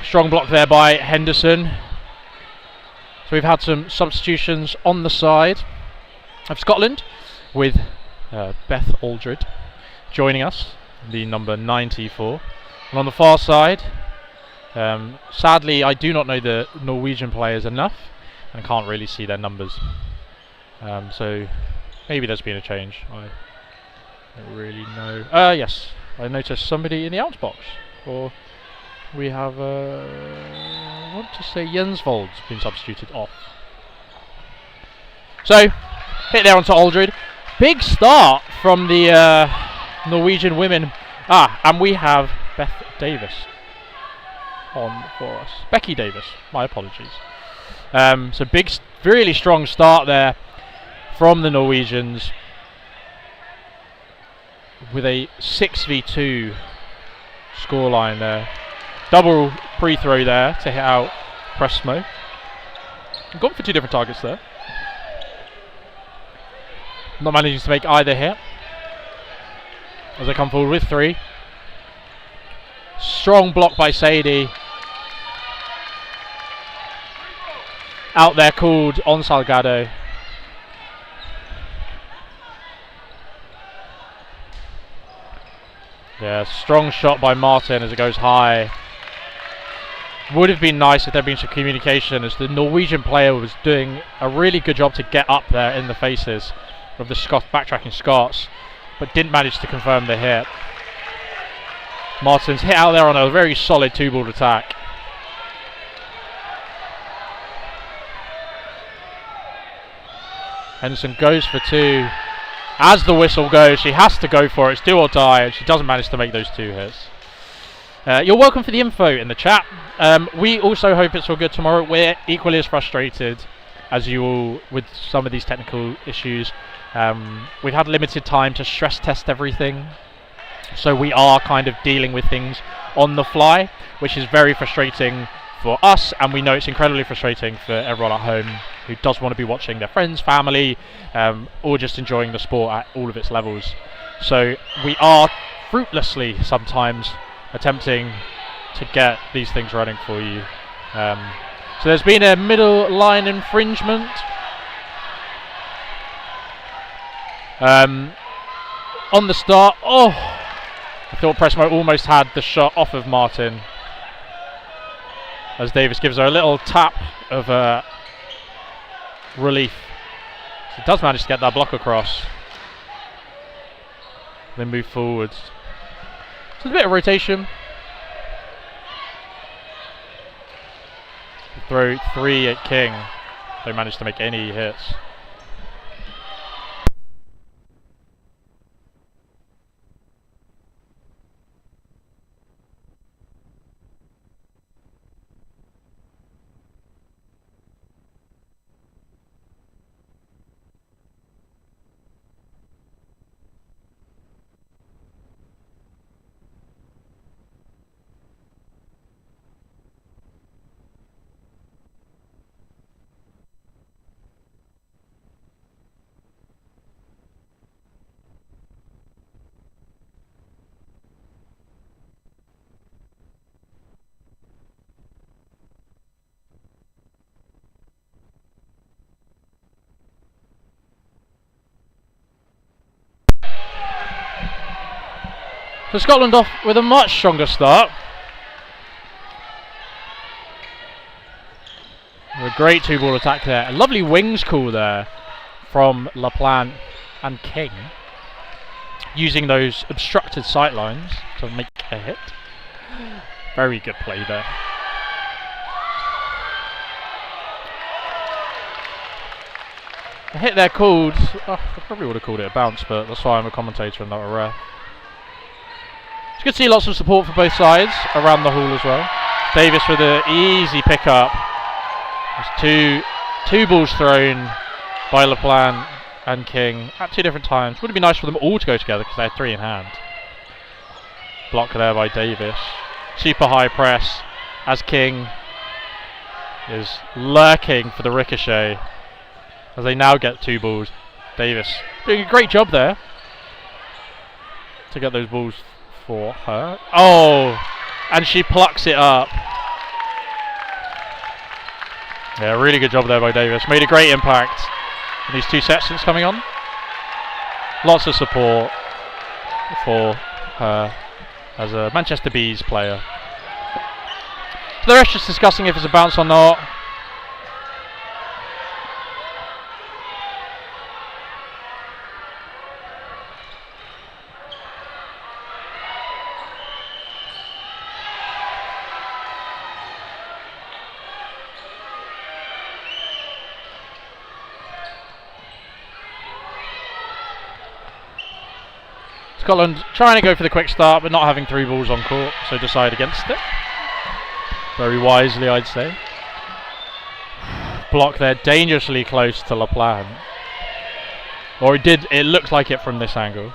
Speaker 2: Strong block there by Henderson. So we've had some substitutions on the side of Scotland with Beth Aldred joining us, the number 94. And on the far side, sadly I do not know the Norwegian players enough and can't really see their numbers. So maybe there's been a change. I don't really know. Yes, I noticed somebody in the outs box. Or we have, I want to say Jensvold's been substituted off. So, hit there onto Aldred. Big start from the Norwegian women. And we have Beth Davis on for us. Becky Davis, my apologies. So big, really strong start there from the Norwegians with a 6v2 scoreline there. Double pre-throw there to hit out Presmo. Gone for 2 different targets there. Not managing to make either hit as they come forward with 3. Strong block by Sadie. Out there called on Salgado. Yeah, strong shot by Martin as it goes high. Would have been nice if there had been some communication, as the Norwegian player was doing a really good job to get up there in the faces of the backtracking Scots, but didn't manage to confirm the hit. Martin's hit out there on a very solid 2-ball attack. Henderson goes for 2. As the whistle goes, she has to go for it. It's do or die, and she doesn't manage to make those 2 hits. You're welcome for the info in the chat. We also hope it's all good tomorrow. We're equally as frustrated as you all with some of these technical issues. We've had limited time to stress test everything, so we are kind of dealing with things on the fly, which is very frustrating for us, and we know it's incredibly frustrating for everyone at home who does want to be watching their friends, family, or just enjoying the sport at all of its levels. So we are fruitlessly sometimes attempting to get these things running for you. So there's been a middle line infringement. On the start, I thought Presmo almost had the shot off of Martin, as Davis gives her a little tap of relief. She does manage to get that block across. Then move forwards. So a bit of rotation. Throw 3 at King. Don't manage to make any hits. So Scotland off with a much stronger start. A great 2-ball attack there. A lovely wings call there from LaPlante and King, using those obstructed sight lines to make a hit. Very good play there. A hit there called, I probably would have called it a bounce, but that's why I'm a commentator and not a ref. It's good to see lots of support for both sides around the hall as well. Davis with an easy pick-up. There's two balls thrown by LaPlante and King at 2 different times. Would have been nice for them all to go together because they had 3 in hand. Block there by Davis. Super high press as King is lurking for the ricochet as they now get 2 balls. Davis doing a great job there to get those balls for her. Oh, and she plucks it up. Yeah, really good job there by Davis. Made a great impact in these 2 sets since coming on. Lots of support for her as a Manchester Bees player. So the rest just discussing if it's a bounce or not. Scotland trying to go for the quick start, but not having 3 balls on court, so decide against it. Very wisely, I'd say. Block there, dangerously close to LaPlante. Or it looked like it from this angle.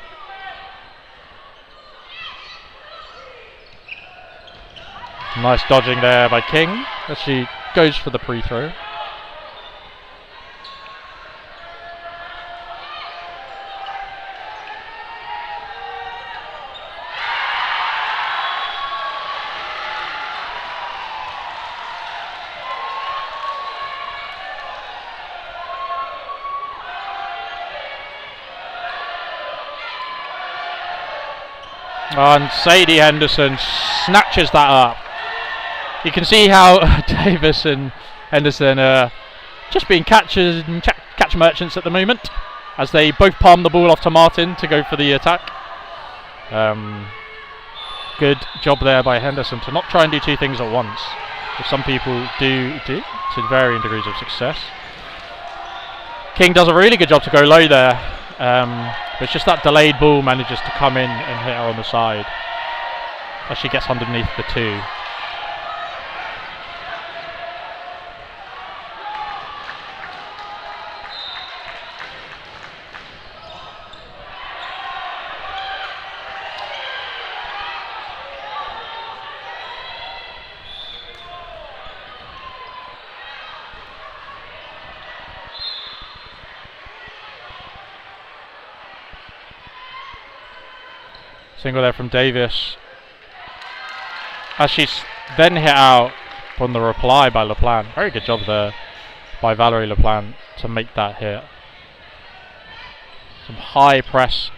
Speaker 2: Nice dodging there by King, as she goes for the pre-throw. And Sadie Henderson snatches that up. You can see how Davis and Henderson are just being catch merchants at the moment, as they both palm the ball off to Martin to go for the attack. Good job there by Henderson to not try and do 2 things at once, which some people do to varying degrees of success. King does a really good job to go low there. But it's just that delayed ball manages to come in and hit her on the side as she gets underneath the 2. Single there from Davis, as she's then hit out on the reply by LaPlante. Very good job there by Valerie LaPlante to make that hit. Some high press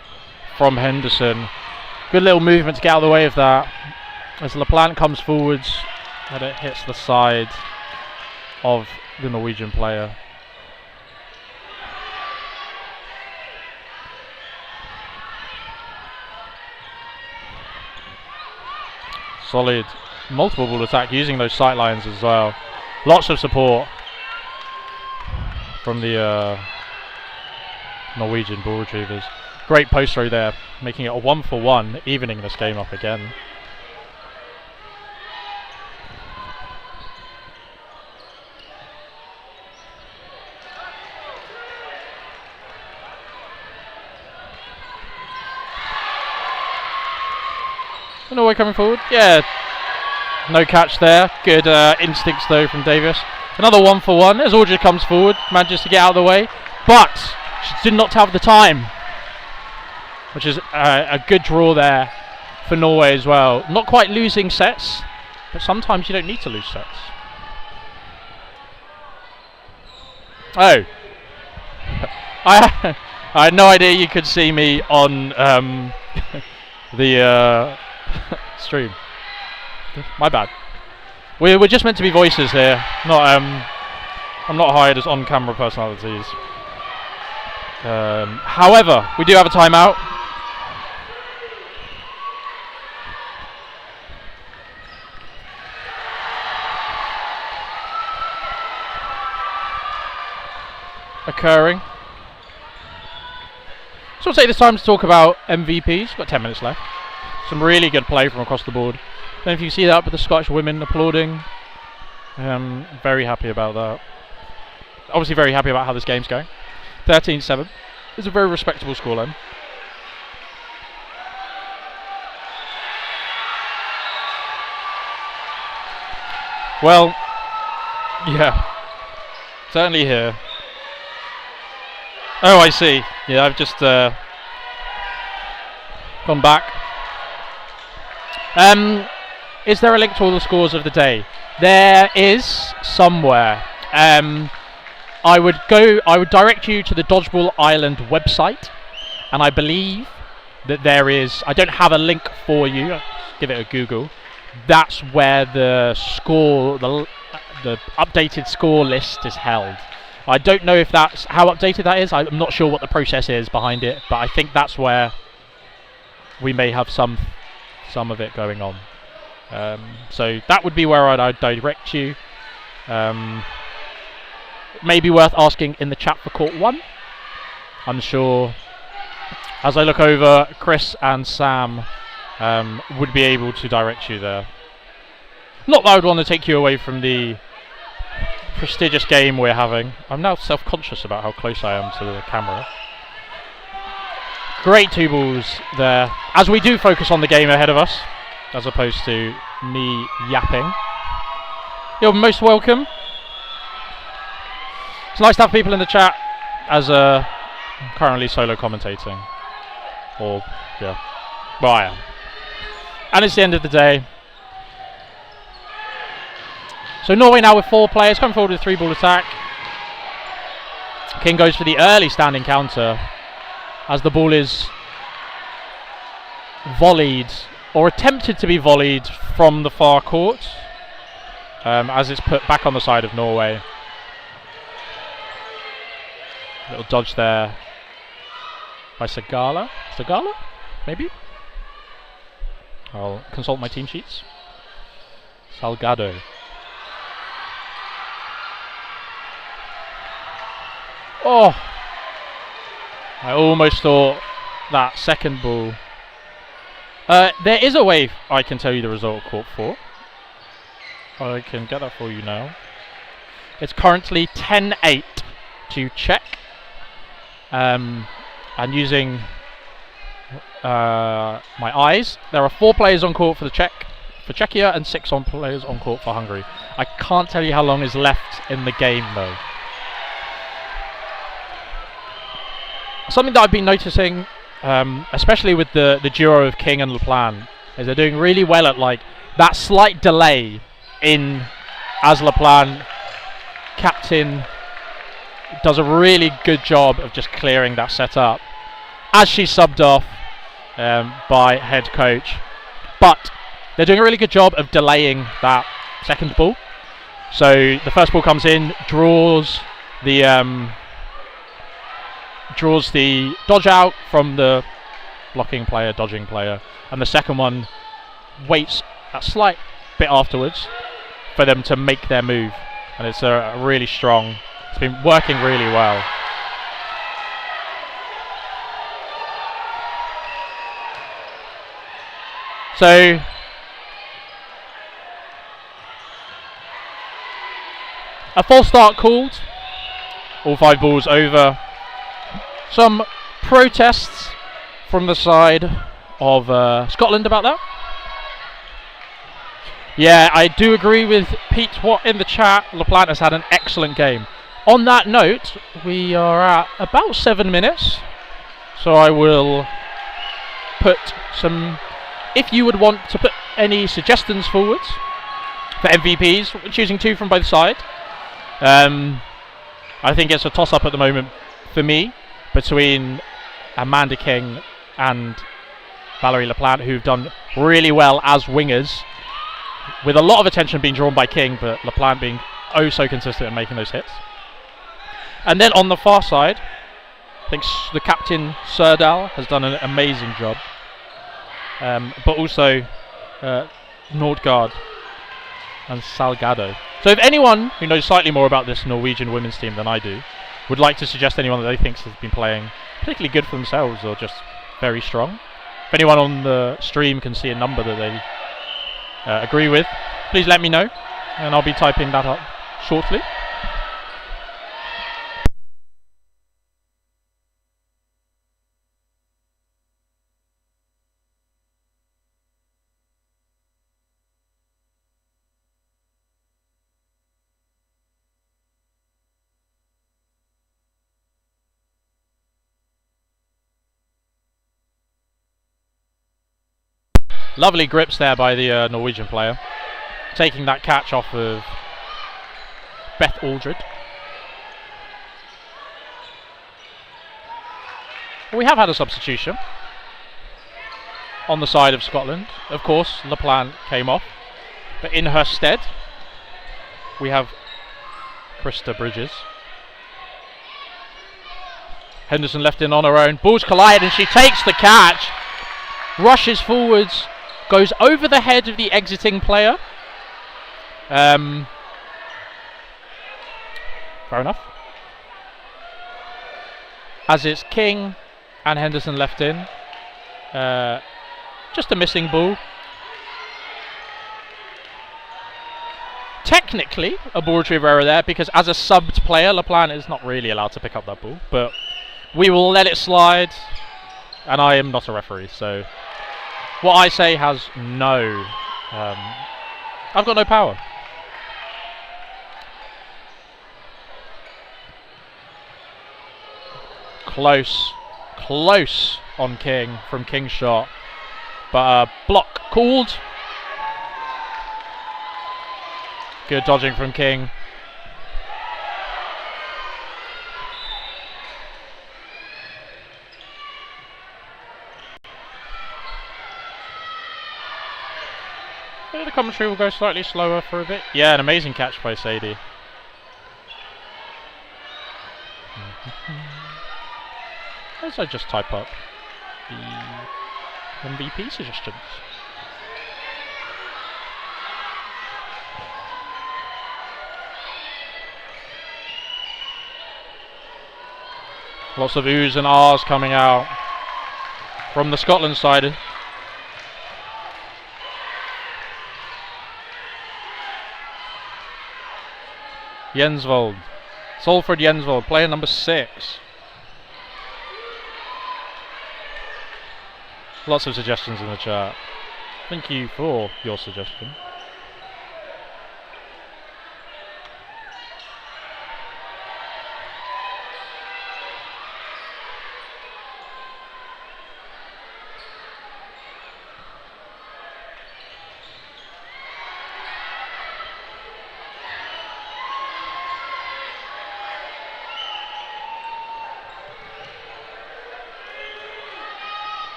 Speaker 2: from Henderson. Good little movement to get out of the way of that, as LaPlante comes forwards and it hits the side of the Norwegian player. Solid multiple ball attack using those sight lines as well. Lots of support from the Norwegian ball retrievers. Great post throw there, making it a 1-for-1, evening this game up again. Norway coming forward. Yeah, no catch there. Good instincts though from Davis. Another 1-for-1 as Audrey comes forward, manages to get out of the way, but she did not have the time, which is a good draw there for Norway as well. Not quite losing sets, but sometimes you don't need to lose sets. Oh, I had no idea you could see me on the stream. My bad. We're just meant to be voices here. Not I'm not hired as on-camera personalities. However, we do have a timeout. Occurring. So we'll take this time to talk about MVPs. Got 10 minutes left. Some really good play from across the board. Don't know if you see that, but the Scottish women applauding. Very happy about that. Obviously very happy about how this game's going. 13-7. It's a very respectable scoreline. Well, yeah. Certainly here. Oh, I see. Yeah, I've just gone back. Is there a link to all the scores of the day? There is somewhere. I would direct you to the Dodgeball Island website, and I believe that there is. I don't have a link for you. Give it a Google. That's where the score, the updated score list is held. I don't know if that's how updated that is. I'm not sure what the process is behind it, but I think that's where we may have some of it going on. So that would be where I'd direct you. Maybe worth asking in the chat for Court 1. I'm sure, as I look over, Chris and Sam would be able to direct you there. Not that I would want to take you away from the prestigious game we're having. I'm now self-conscious about how close I am to the camera. Great 2 balls there, as we do focus on the game ahead of us, as opposed to me yapping. You're most welcome. It's nice to have people in the chat, as currently solo commentating. Or, yeah. Well, I am. And it's the end of the day. So Norway now with 4 players, coming forward with 3-ball attack. King goes for the early standing counter, as the ball is volleyed, or attempted to be volleyed, from the far court, as it's put back on the side of Norway. Little dodge there by Sagala. Sagala? Maybe? I'll consult my team sheets. Salgado. Oh! I almost thought that second ball. There is a way I can tell you the result of Court 4. I can get that for you now. It's currently 10-8 to Czech. And using my eyes, there are 4 players on court for Czechia and 6 players on court for Hungary. I can't tell you how long is left in the game though. Something that I've been noticing, especially with the duo of King and LaPlante, is they're doing really well at like that slight delay in, as LaPlante, captain, does a really good job of just clearing that setup as she's subbed off by head coach. But they're doing a really good job of delaying that second ball. So the first ball comes in, draws the dodge out from the blocking player, dodging player, and the second one waits a slight bit afterwards for them to make their move, and it's a really strong. It's been working really well. So a false start called. All 5 balls over. Some protests from the side of Scotland about that. Yeah, I do agree with Pete Watt in the chat. LaPlante has had an excellent game. On that note, we are at about 7 minutes. So I will put some, if you would want to put any suggestions forwards for MVPs, we're choosing 2 from both sides. I think it's a toss-up at the moment for me between Amanda King and Valerie LaPlante, who've done really well as wingers, with a lot of attention being drawn by King, but LaPlante being oh so consistent in making those hits. And then on the far side, I think the captain Serdal has done an amazing job, but also Nordgaard and Salgado. So if anyone who knows slightly more about this Norwegian women's team than I do would like to suggest anyone that they think has been playing particularly good for themselves or just very strong, if anyone on the stream can see a number that they agree with, please let me know, and I'll be typing that up shortly. Lovely grips there by the Norwegian player, taking that catch off of Beth Aldred. We have had a substitution on the side of Scotland. Of course, LaPlante came off, but in her stead, we have Krista Bridges. Henderson left in on her own. Balls collide and she takes the catch. Rushes forwards, goes over the head of the exiting player. Fair enough. As it's King and Henderson left in. Just a missing ball. Technically, a ball retriever error there, because as a subbed player, LaPlante is not really allowed to pick up that ball. But we will let it slide, and I am not a referee, so what I say has no... I've got no power. Close on King from King's shot, but block called. Good dodging from King. The commentary will go slightly slower for a bit. Yeah, an amazing catch by Sadie. As I just type up the MVP suggestions. Lots of oohs and ahs coming out from the Scotland side. Jensvold. Salford Jensvold, player number 6. Lots of suggestions in the chat. Thank you for your suggestion.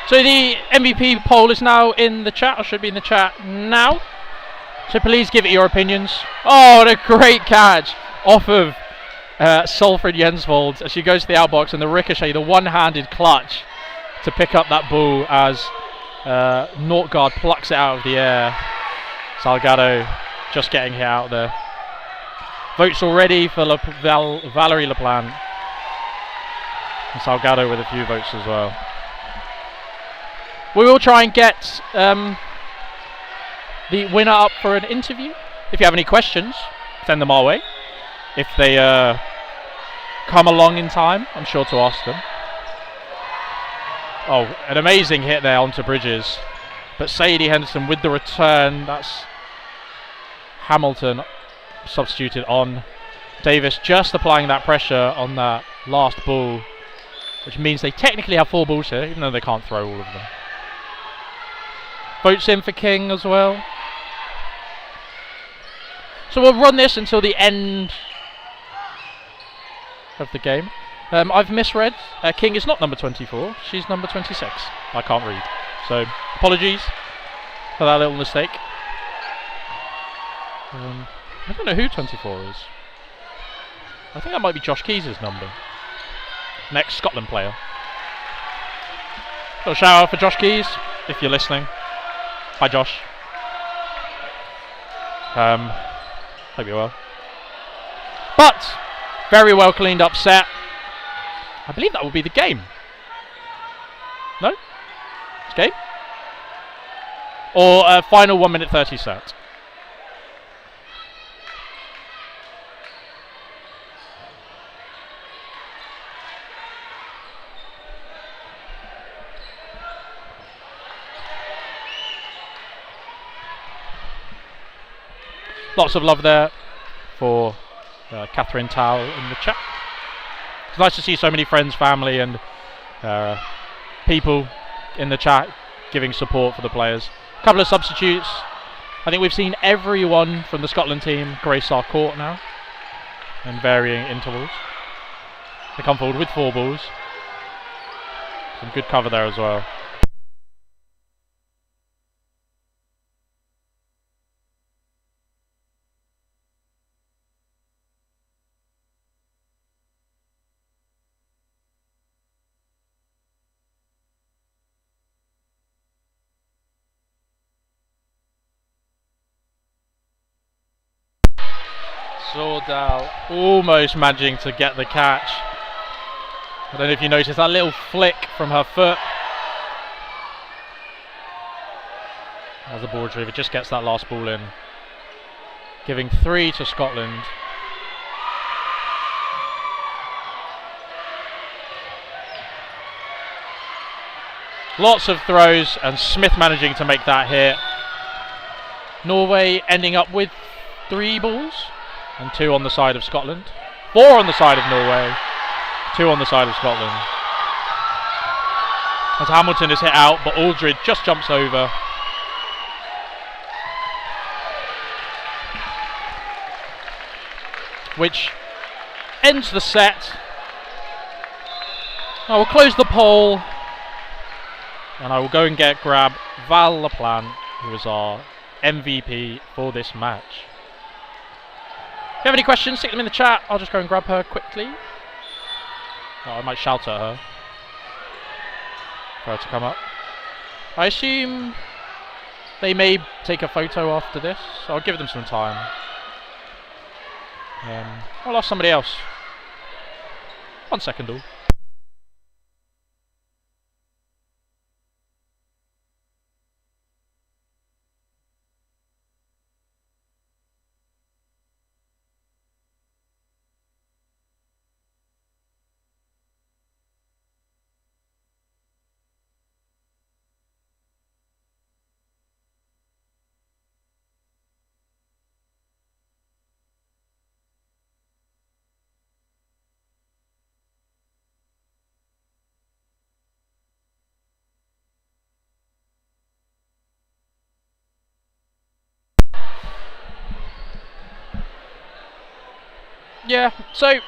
Speaker 2: So the MVP poll is now in the chat, or should be in the chat now. So please give it your opinions. Oh, what a great catch off of Salford Jensvold as she goes to the outbox, and the ricochet, the one-handed clutch to pick up that ball as Nortgard plucks it out of the air. Salgado just getting hit out there. Votes already for Valerie LaPlante. And Salgado with a few votes as well. We will try and get the winner up for an interview. If you have any questions, send them our way. If they come along in time, I'm sure to ask them. Oh, an amazing hit there onto Bridges. But Sadie Henderson with the return. That's Hamilton substituted on Davis, just applying that pressure on that last ball, which means they technically have 4 balls here, even though they can't throw all of them. Votes in for King as well. So we'll run this until the end of the game. I've misread. King is not number 24. She's number 26. I can't read. So apologies for that little mistake. I don't know who 24 is. I think that might be Josh Keys' number. Next Scotland player. Little shout out for Josh Keys, if you're listening. Hi Josh. Hope you're well. But very well cleaned up set. I believe that will be the game. No? It's game? Or final 1 minute 30 set. Lots of love there for Catherine Tao in the chat. It's nice to see so many friends, family, and people in the chat giving support for the players. A couple of substitutes. I think we've seen everyone from the Scotland team grace our court now in varying intervals. They come forward with 4 balls. Some good cover there as well. Sordal almost managing to get the catch. I don't know if you noticed that little flick from her foot. As the ball retriever just gets that last ball in. Giving 3 to Scotland. Lots of throws and Smith managing to make that hit. Norway ending up with 3 balls and 2 on the side of Scotland. 4 on the side of Norway, 2 on the side of Scotland. As Hamilton is hit out, but Aldred just jumps over. Which ends the set. I will close the poll and I will go and grab Val LaPlante, who is our MVP for this match. If you have any questions, stick them in the chat. I'll just go and grab her quickly. Oh, I might shout at her for her to come up. I assume they may take a photo after this, so I'll give them some time. I'll ask somebody else. 1 second all. Yeah, so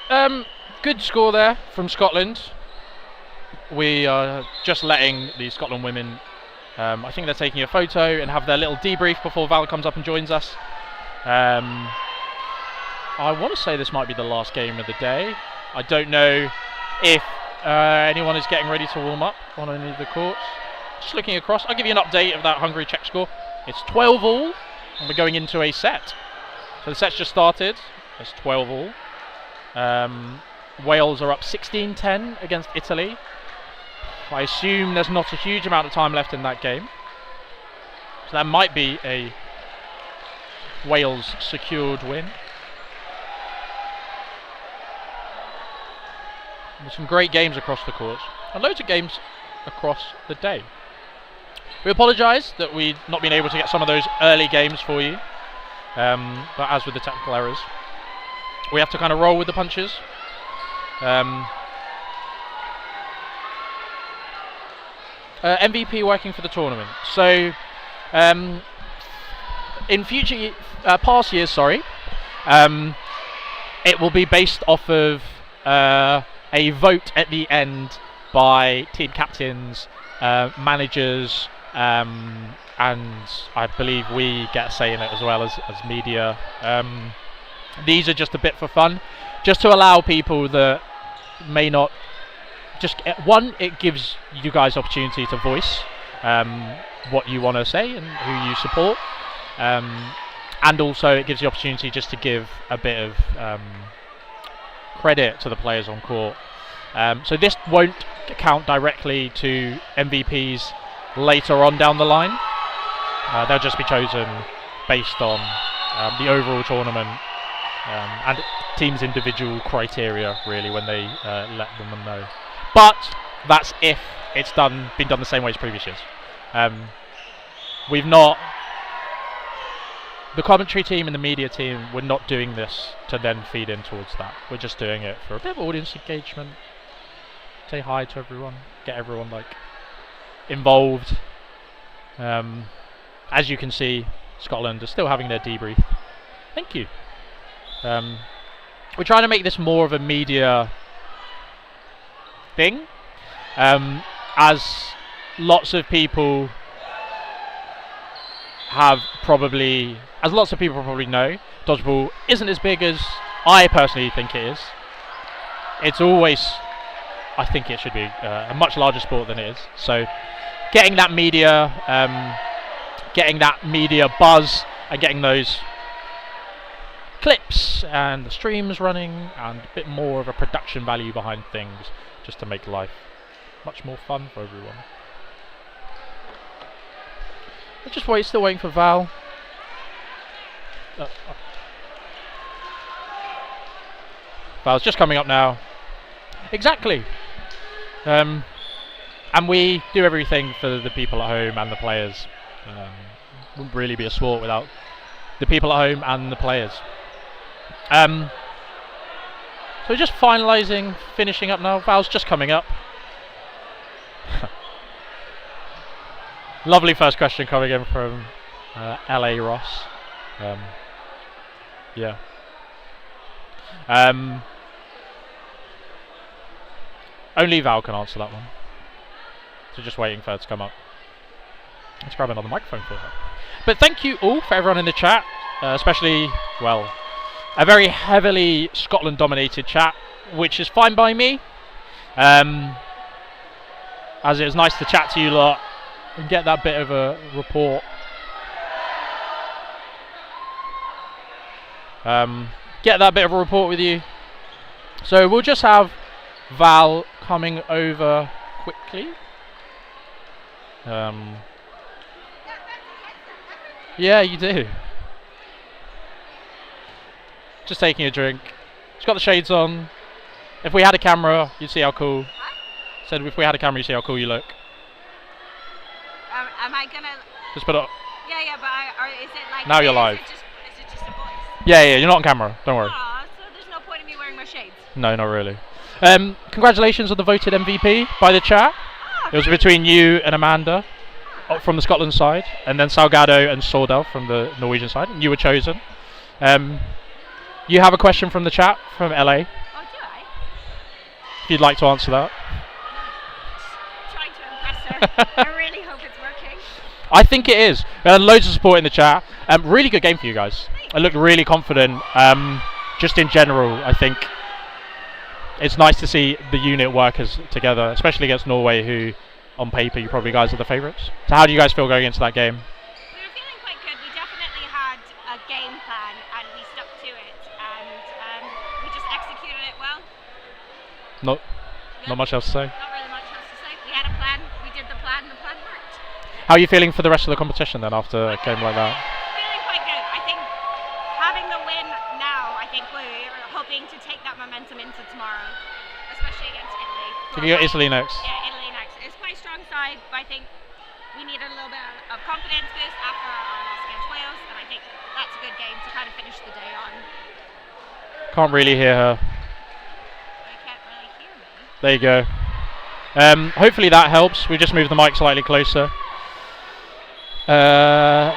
Speaker 2: good score there from Scotland. We are just letting the Scotland women, I think they're taking a photo and have their little debrief before Val comes up and joins us. I want to say this might be the last game of the day. I don't know if anyone is getting ready to warm up on any of the courts. Just looking across, I'll give you an update of that Hungary-Czech score. It's 12-all, and we're going into a set. So the set's just started. It's 12-all. Wales are up 16-10 against Italy. I assume there's not a huge amount of time left in that game. So that might be a Wales secured win. There's some great games across the courts and loads of games across the day. We apologise that we've not been able to get some of those early games for you. But as with the technical errors, we have to kind of roll with the punches. MVP working for the tournament. So, in future, past years, it will be based off of a vote at the end by team captains, managers, and I believe we get a say in it as well as media. These are just a bit for fun, just to allow people that may not it gives you guys opportunity to voice what you want to say and who you support, and also it gives the opportunity just to give a bit of credit to the players on court. So this won't count directly to MVPs later on down the line. They'll just be chosen based on the overall tournament and teams' individual criteria, really, when they let them know. But that's if it's been done the same way as previous years. We've not the commentary team and the media team, we're not doing this to then feed in towards that. We're just doing it for a bit of audience engagement. Say hi to everyone, get everyone like involved. As you can see, Scotland are still having their debrief. Thank you. We're trying to make this more of a media thing, as lots of people probably know, Dodgeball isn't as big as I personally think it is. It's always, I think it should be a much larger sport than it is. So getting that media buzz and getting those clips and the streams running and a bit more of a production value behind things, just to make life much more fun for everyone. Let's just wait, still waiting for Val. Val's just coming up now. Exactly. And we do everything for the people at home and the players. Wouldn't really be a sport without the people at home and the players. So we're just finishing up now. Val's just coming up. Lovely first question coming in from LA Ross. Yeah. Only Val can answer that one. So just waiting for her to come up. Let's grab another microphone for her. But thank you all for everyone in the chat, especially, well, a very heavily Scotland dominated chat, which is fine by me, as it was nice to chat to you lot and get that bit of a report. With you. So we'll just have Val coming over quickly. Yeah, you do. Just taking a drink. She's got the shades on. If we had a camera, you'd see how cool. Said if we had a camera, you'd see how cool you look.
Speaker 5: Am I gonna?
Speaker 2: Just put it up.
Speaker 5: Yeah, but is it like?
Speaker 2: Now you're live.
Speaker 5: Is it just a voice?
Speaker 2: Yeah, you're not on camera. Don't worry.
Speaker 5: Aw, so there's no point in me wearing my shades.
Speaker 2: No, not really. Congratulations on the voted MVP by the chat. It was between you and Amanda from the Scotland side, and then Salgado and Sordell from the Norwegian side, and you were chosen. You have a question from the chat from LA.
Speaker 5: Oh, do I?
Speaker 2: If you'd like to answer that.
Speaker 5: Trying to impress her. I really hope it's working.
Speaker 2: I think it is. Loads of support in the chat. Really good game for you guys. I looked really confident. Just in general, I think it's nice to see the unit work together, especially against Norway, who, on paper, you probably guys are the favourites. So how do you guys feel going into that game?
Speaker 5: We were feeling quite good. We definitely had a game plan and we stuck to it, and we just executed it well.
Speaker 2: Not much else to say.
Speaker 5: Not really much else to say. We had a plan. We did the plan. The plan worked.
Speaker 2: How are you feeling for the rest of the competition then after a game like that?
Speaker 5: Feeling quite good. I think having the win now, I think we're hoping to take that momentum into tomorrow, especially against Italy.
Speaker 2: So you got Italy next.
Speaker 5: Yeah, Italy next. It's quite a strong side, but I think we need a little bit of confidence boost after our loss against Wales, and I think that's a good game to kind of finish the day on.
Speaker 2: Can't really hear her.
Speaker 5: I can't really hear me.
Speaker 2: There you go. Hopefully that helps. We just moved the mic slightly closer.
Speaker 5: I'm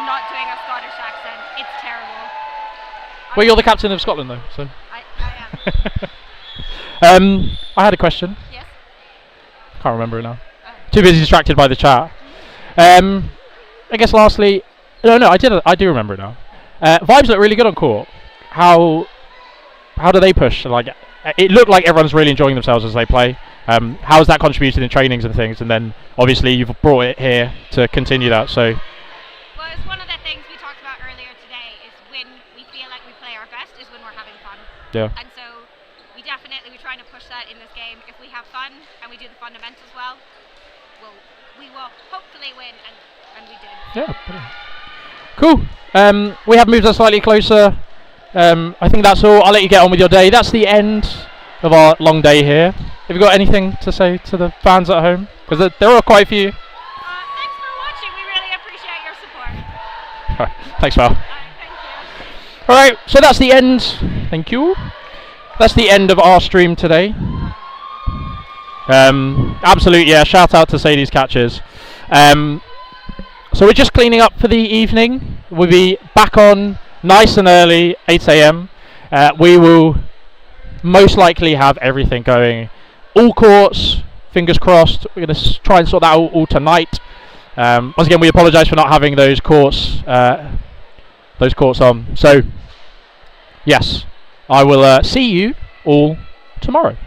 Speaker 5: not doing a Scottish accent. It's terrible.
Speaker 2: Well, you're the captain of Scotland though, so.
Speaker 5: I am.
Speaker 2: I had a question.
Speaker 5: Yes.
Speaker 2: Can't remember it now. Too busy distracted by the chat. I guess lastly, no, I do remember it now. Vibes look really good on court. How do they push? Like, it looked like everyone's really enjoying themselves as they play. How has that contributed in trainings and things? And then obviously you've brought it here to continue that. So.
Speaker 5: Well, it's one of the things we talked about earlier today. Is when we feel like we play our best is when we're having fun.
Speaker 2: Yeah.
Speaker 5: And so we're trying to push that in this game. If we have fun and we do the fundamentals well, we will hopefully win, and we did.
Speaker 2: Yeah. Cool. We have moved us slightly closer. I think that's all. I'll let you get on with your day. That's the end of our long day here. Have you got anything to say to the fans at home? Because there are quite a few.
Speaker 5: Thanks for watching. We really appreciate your support.
Speaker 2: Thanks, Val. All right, so that's the end. Thank you. That's the end of our stream today. Absolute, yeah. Shout out to Sadie's Catches. So we're just cleaning up for the evening. We'll be back on nice and early, 8 a.m. We will most likely have everything going. All courts, fingers crossed. We're going to try and sort that out all tonight. Once again, we apologise for not having those courts on. So, yes, I will see you all tomorrow.